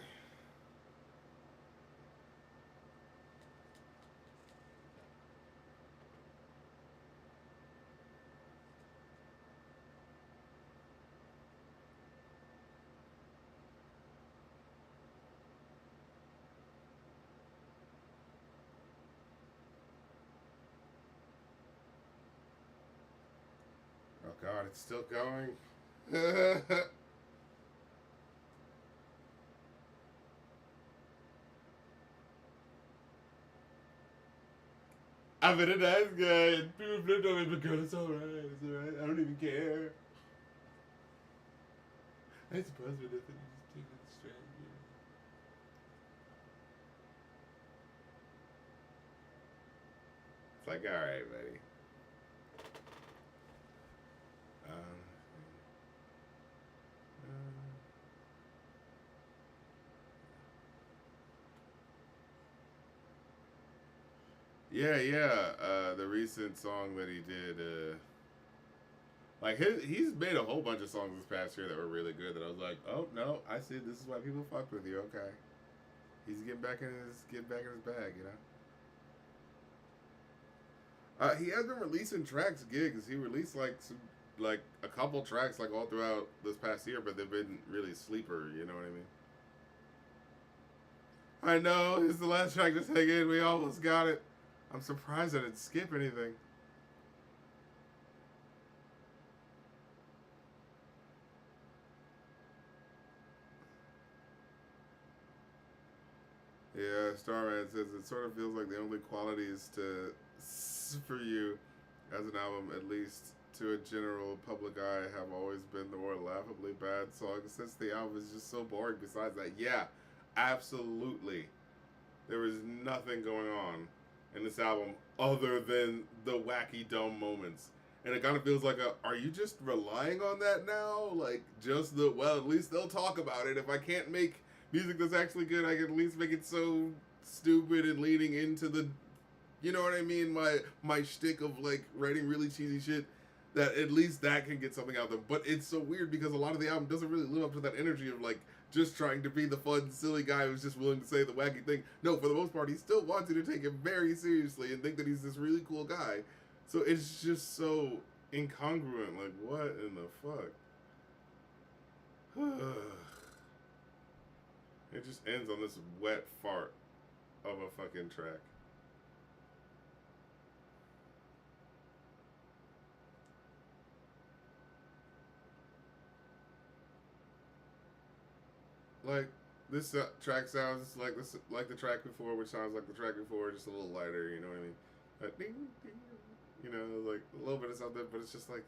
Oh god, it's still going. I've been a nice guy, and people flipped on me, but girl, it's alright, it's alright. I don't even care. I suppose with it, just take it straight. It's like, alright, buddy. Um, yeah, yeah. The recent song that he did, like he's made a whole bunch of songs this past year that were really good. That I was like, oh no, I see. This is why people fuck with you. Okay, he's getting back in his bag, you know. He has been releasing tracks, gigs. He released like a couple tracks like all throughout this past year, but they've been really sleeper. You know what I mean? I know. It's the last track. Just hang in. We almost got it. I'm surprised I didn't skip anything. Yeah, Starman says it sort of feels like the only qualities to for you as an album, at least to a general public eye, have always been the more laughably bad songs since the album is just so boring. Besides that, yeah, absolutely. There was nothing going on in this album other than the wacky, dumb moments. And it kind of feels like are you just relying on that now? Like, just well, at least they'll talk about it. If I can't make music that's actually good, I can at least make it so stupid and leading into the, you know what I mean? My shtick of like writing really cheesy shit. That at least that can get something out of them. But it's so weird because a lot of the album doesn't really live up to that energy of like just trying to be the fun, silly guy who's just willing to say the wacky thing. No, for the most part, he still wants you to take it very seriously and think that he's this really cool guy. So it's just so incongruent. Like, what in the fuck? It just ends on this wet fart of a fucking track. Like, this track sounds like the track before, which sounds like the track before, just a little lighter. You know what I mean? Ding, ding, you know, like a little bit of something, but it's just like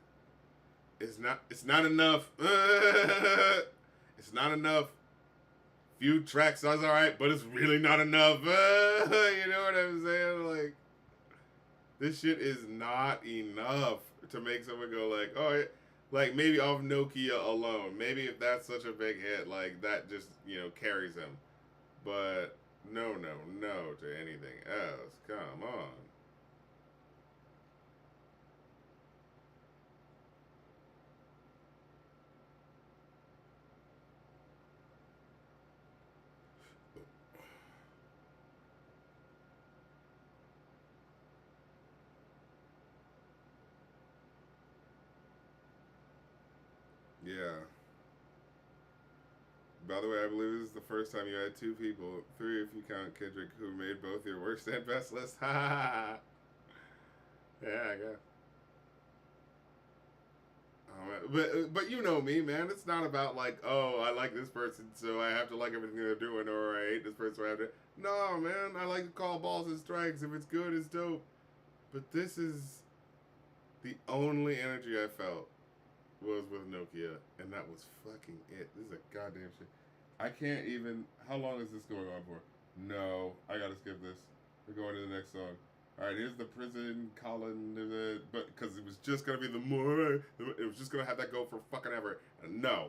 it's not enough. It's not enough. Few tracks sounds alright, but it's really not enough. You know what I'm saying? Like this shit is not enough to make someone go like, oh, like maybe off Nokia alone. Maybe if that's such a big hit, like that just carries him. But no, no, no to anything else. Come on. Yeah. By the way, I believe this is the first time you had two people, three if you count Kendrick, who made both your worst and best list. Ha ha ha. Yeah, I guess. Oh, but you know me, man. It's not about like, oh, I like this person, so I have to like everything they're doing, or I hate this person, so I have to. No, man. I like to call balls and strikes. If it's good, it's dope. But this is the only energy I felt was with Nokia, and that was fucking it. This is a goddamn shit. I can't even. How long is this going on for? No, I gotta skip this. We're going to the next song. All right, here's the prison Colin, but because it was just gonna be the more, it was just gonna have that go for fucking ever. No.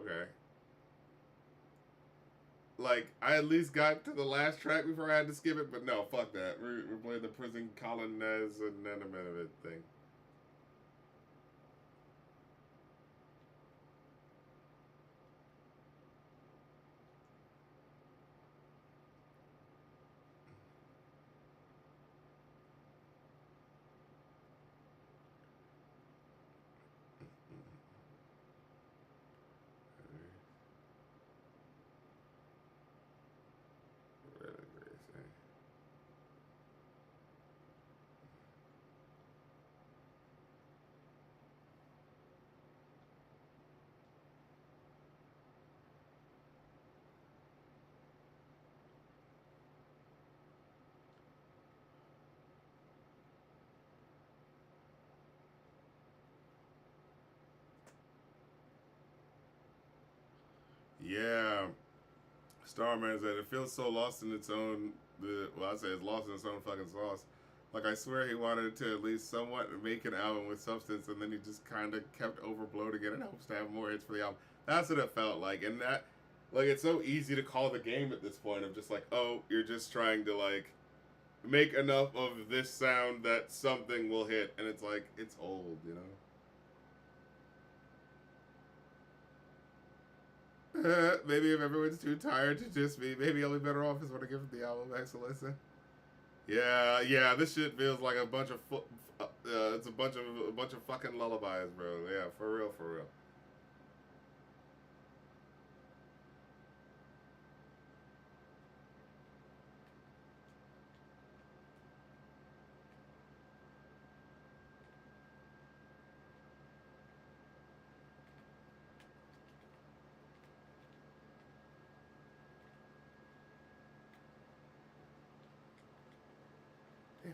Okay. Like I at least got to the last track before I had to skip it, but no, fuck that. We're playing the prison Colin as an inanimate thing. Really crazy. Yeah, Starman said it feels so lost in its own. Well, I say it's lost in its own fucking sauce. Like I swear he wanted to at least somewhat make an album with substance, and then he just kind of kept overbloating it in hopes to have more hits for the album. That's what it felt like, and that, like, it's so easy to call the game at this point of just like, oh, you're just trying to like make enough of this sound that something will hit, and it's like it's old, you know. Maybe if everyone's too tired to just be, maybe I'll be better off is when I give the album back to listen. Yeah, yeah, this shit feels like a bunch of it's a bunch of fucking lullabies, bro. Yeah, for real, for real. Yeah.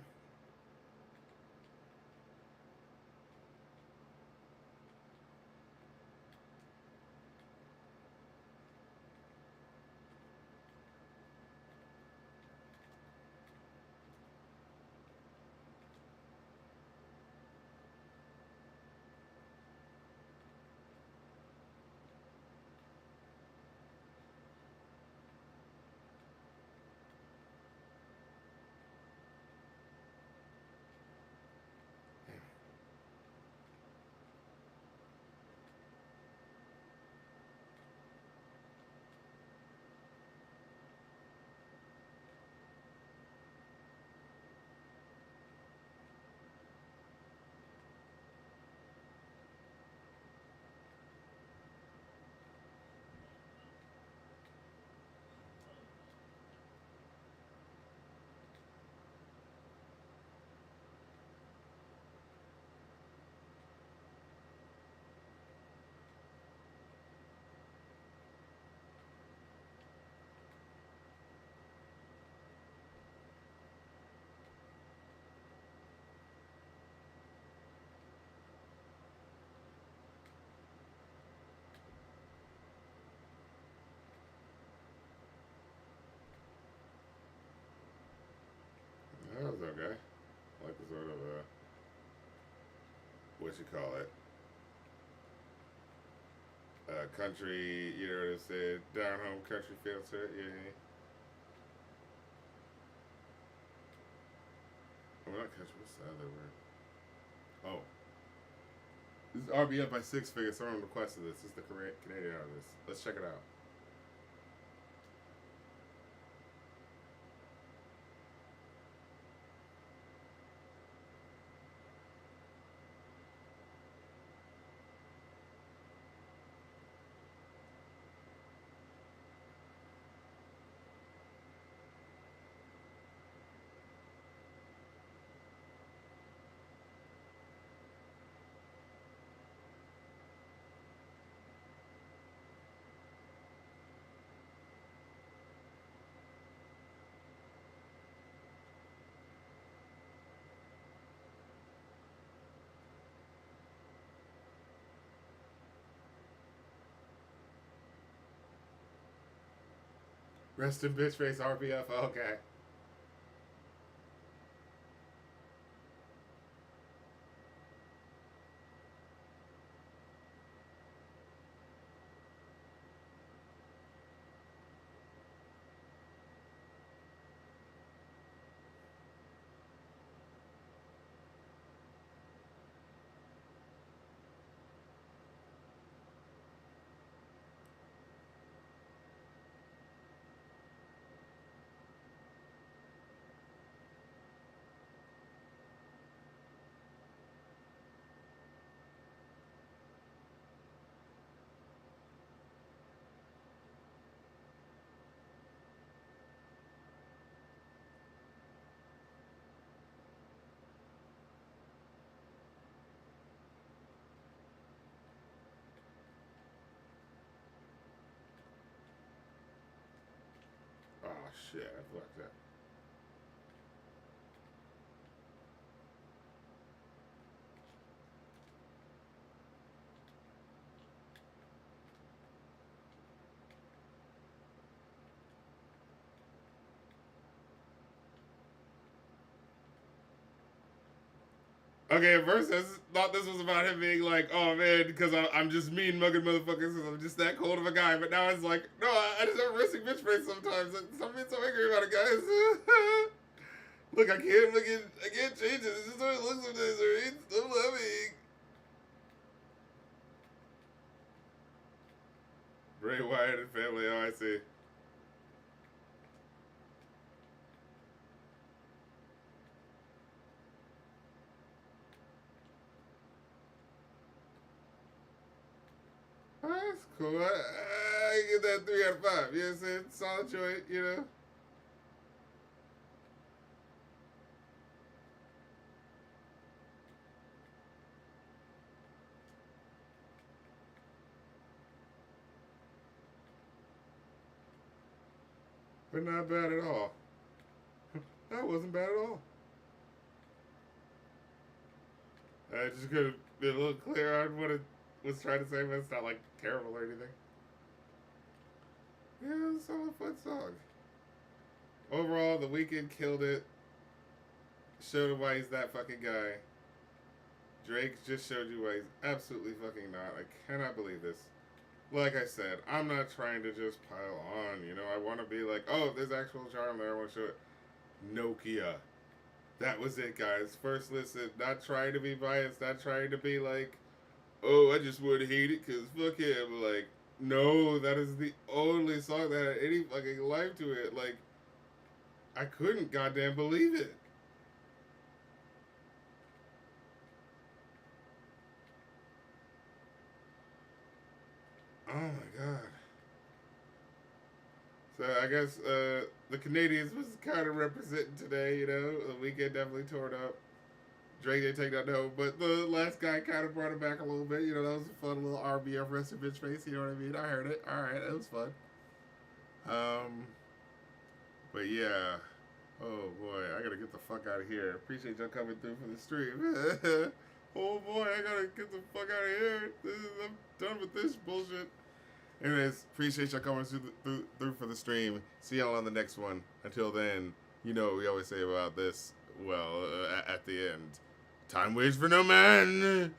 That was okay. Like the sort of what you call it, country. You know what I said, down home country feel to it. Yeah. I'm not country. What's the other word? Oh, this is RBF by Six Figures. Someone requested this. This is the Canadian artist. Let's check it out. Rest in bitch face RBF. Okay. Oh shit, I fucked that. Okay, at first I thought this was about him being like, oh man, because I'm just mean mugging motherfuckers because I'm just that cold of a guy. But now it's like, no, I just have a resting bitch face sometimes. I'm being so angry about it, guys. Look, I can't change it. It's just how it looks sometimes, right? Stop laughing. Bray Wyatt and family, oh, I see. Oh, that's cool. I get that 3 out of 5. You know what I'm saying? Solid joint, you know? But not bad at all. That wasn't bad at all. I just could have been a little clearer on what it was trying to say, but it's not like terrible or anything. Yeah, it's all a fun song. Overall, The Weeknd killed it. Showed him why he's that fucking guy. Drake just showed you why he's absolutely fucking not. I cannot believe this. Like I said, I'm not trying to just pile on. You know, I want to be like, oh, if there's actual charm there, I want to show it. Nokia. That was it, guys. First listen, not trying to be biased, not trying to be like, oh, I just would hate it because fuck him. Like, no, that is the only song that had any fucking life to it. Like, I couldn't goddamn believe it. Oh my god. So I guess the Canadians was kind of representing today, you know. The Weeknd definitely tore it up. Drake didn't take that note, but the last guy kind of brought it back a little bit. You know, that was a fun little RBF rest of bitch face. You know what I mean? I heard it. All right, it was fun. But yeah. Oh boy, I gotta get the fuck out of here. Appreciate y'all coming through for the stream. Oh boy, I gotta get the fuck out of here. I'm done with this bullshit. Anyways, appreciate y'all coming through for the stream. See y'all on the next one. Until then, you know what we always say about this. Well, at the end, time waits for no man.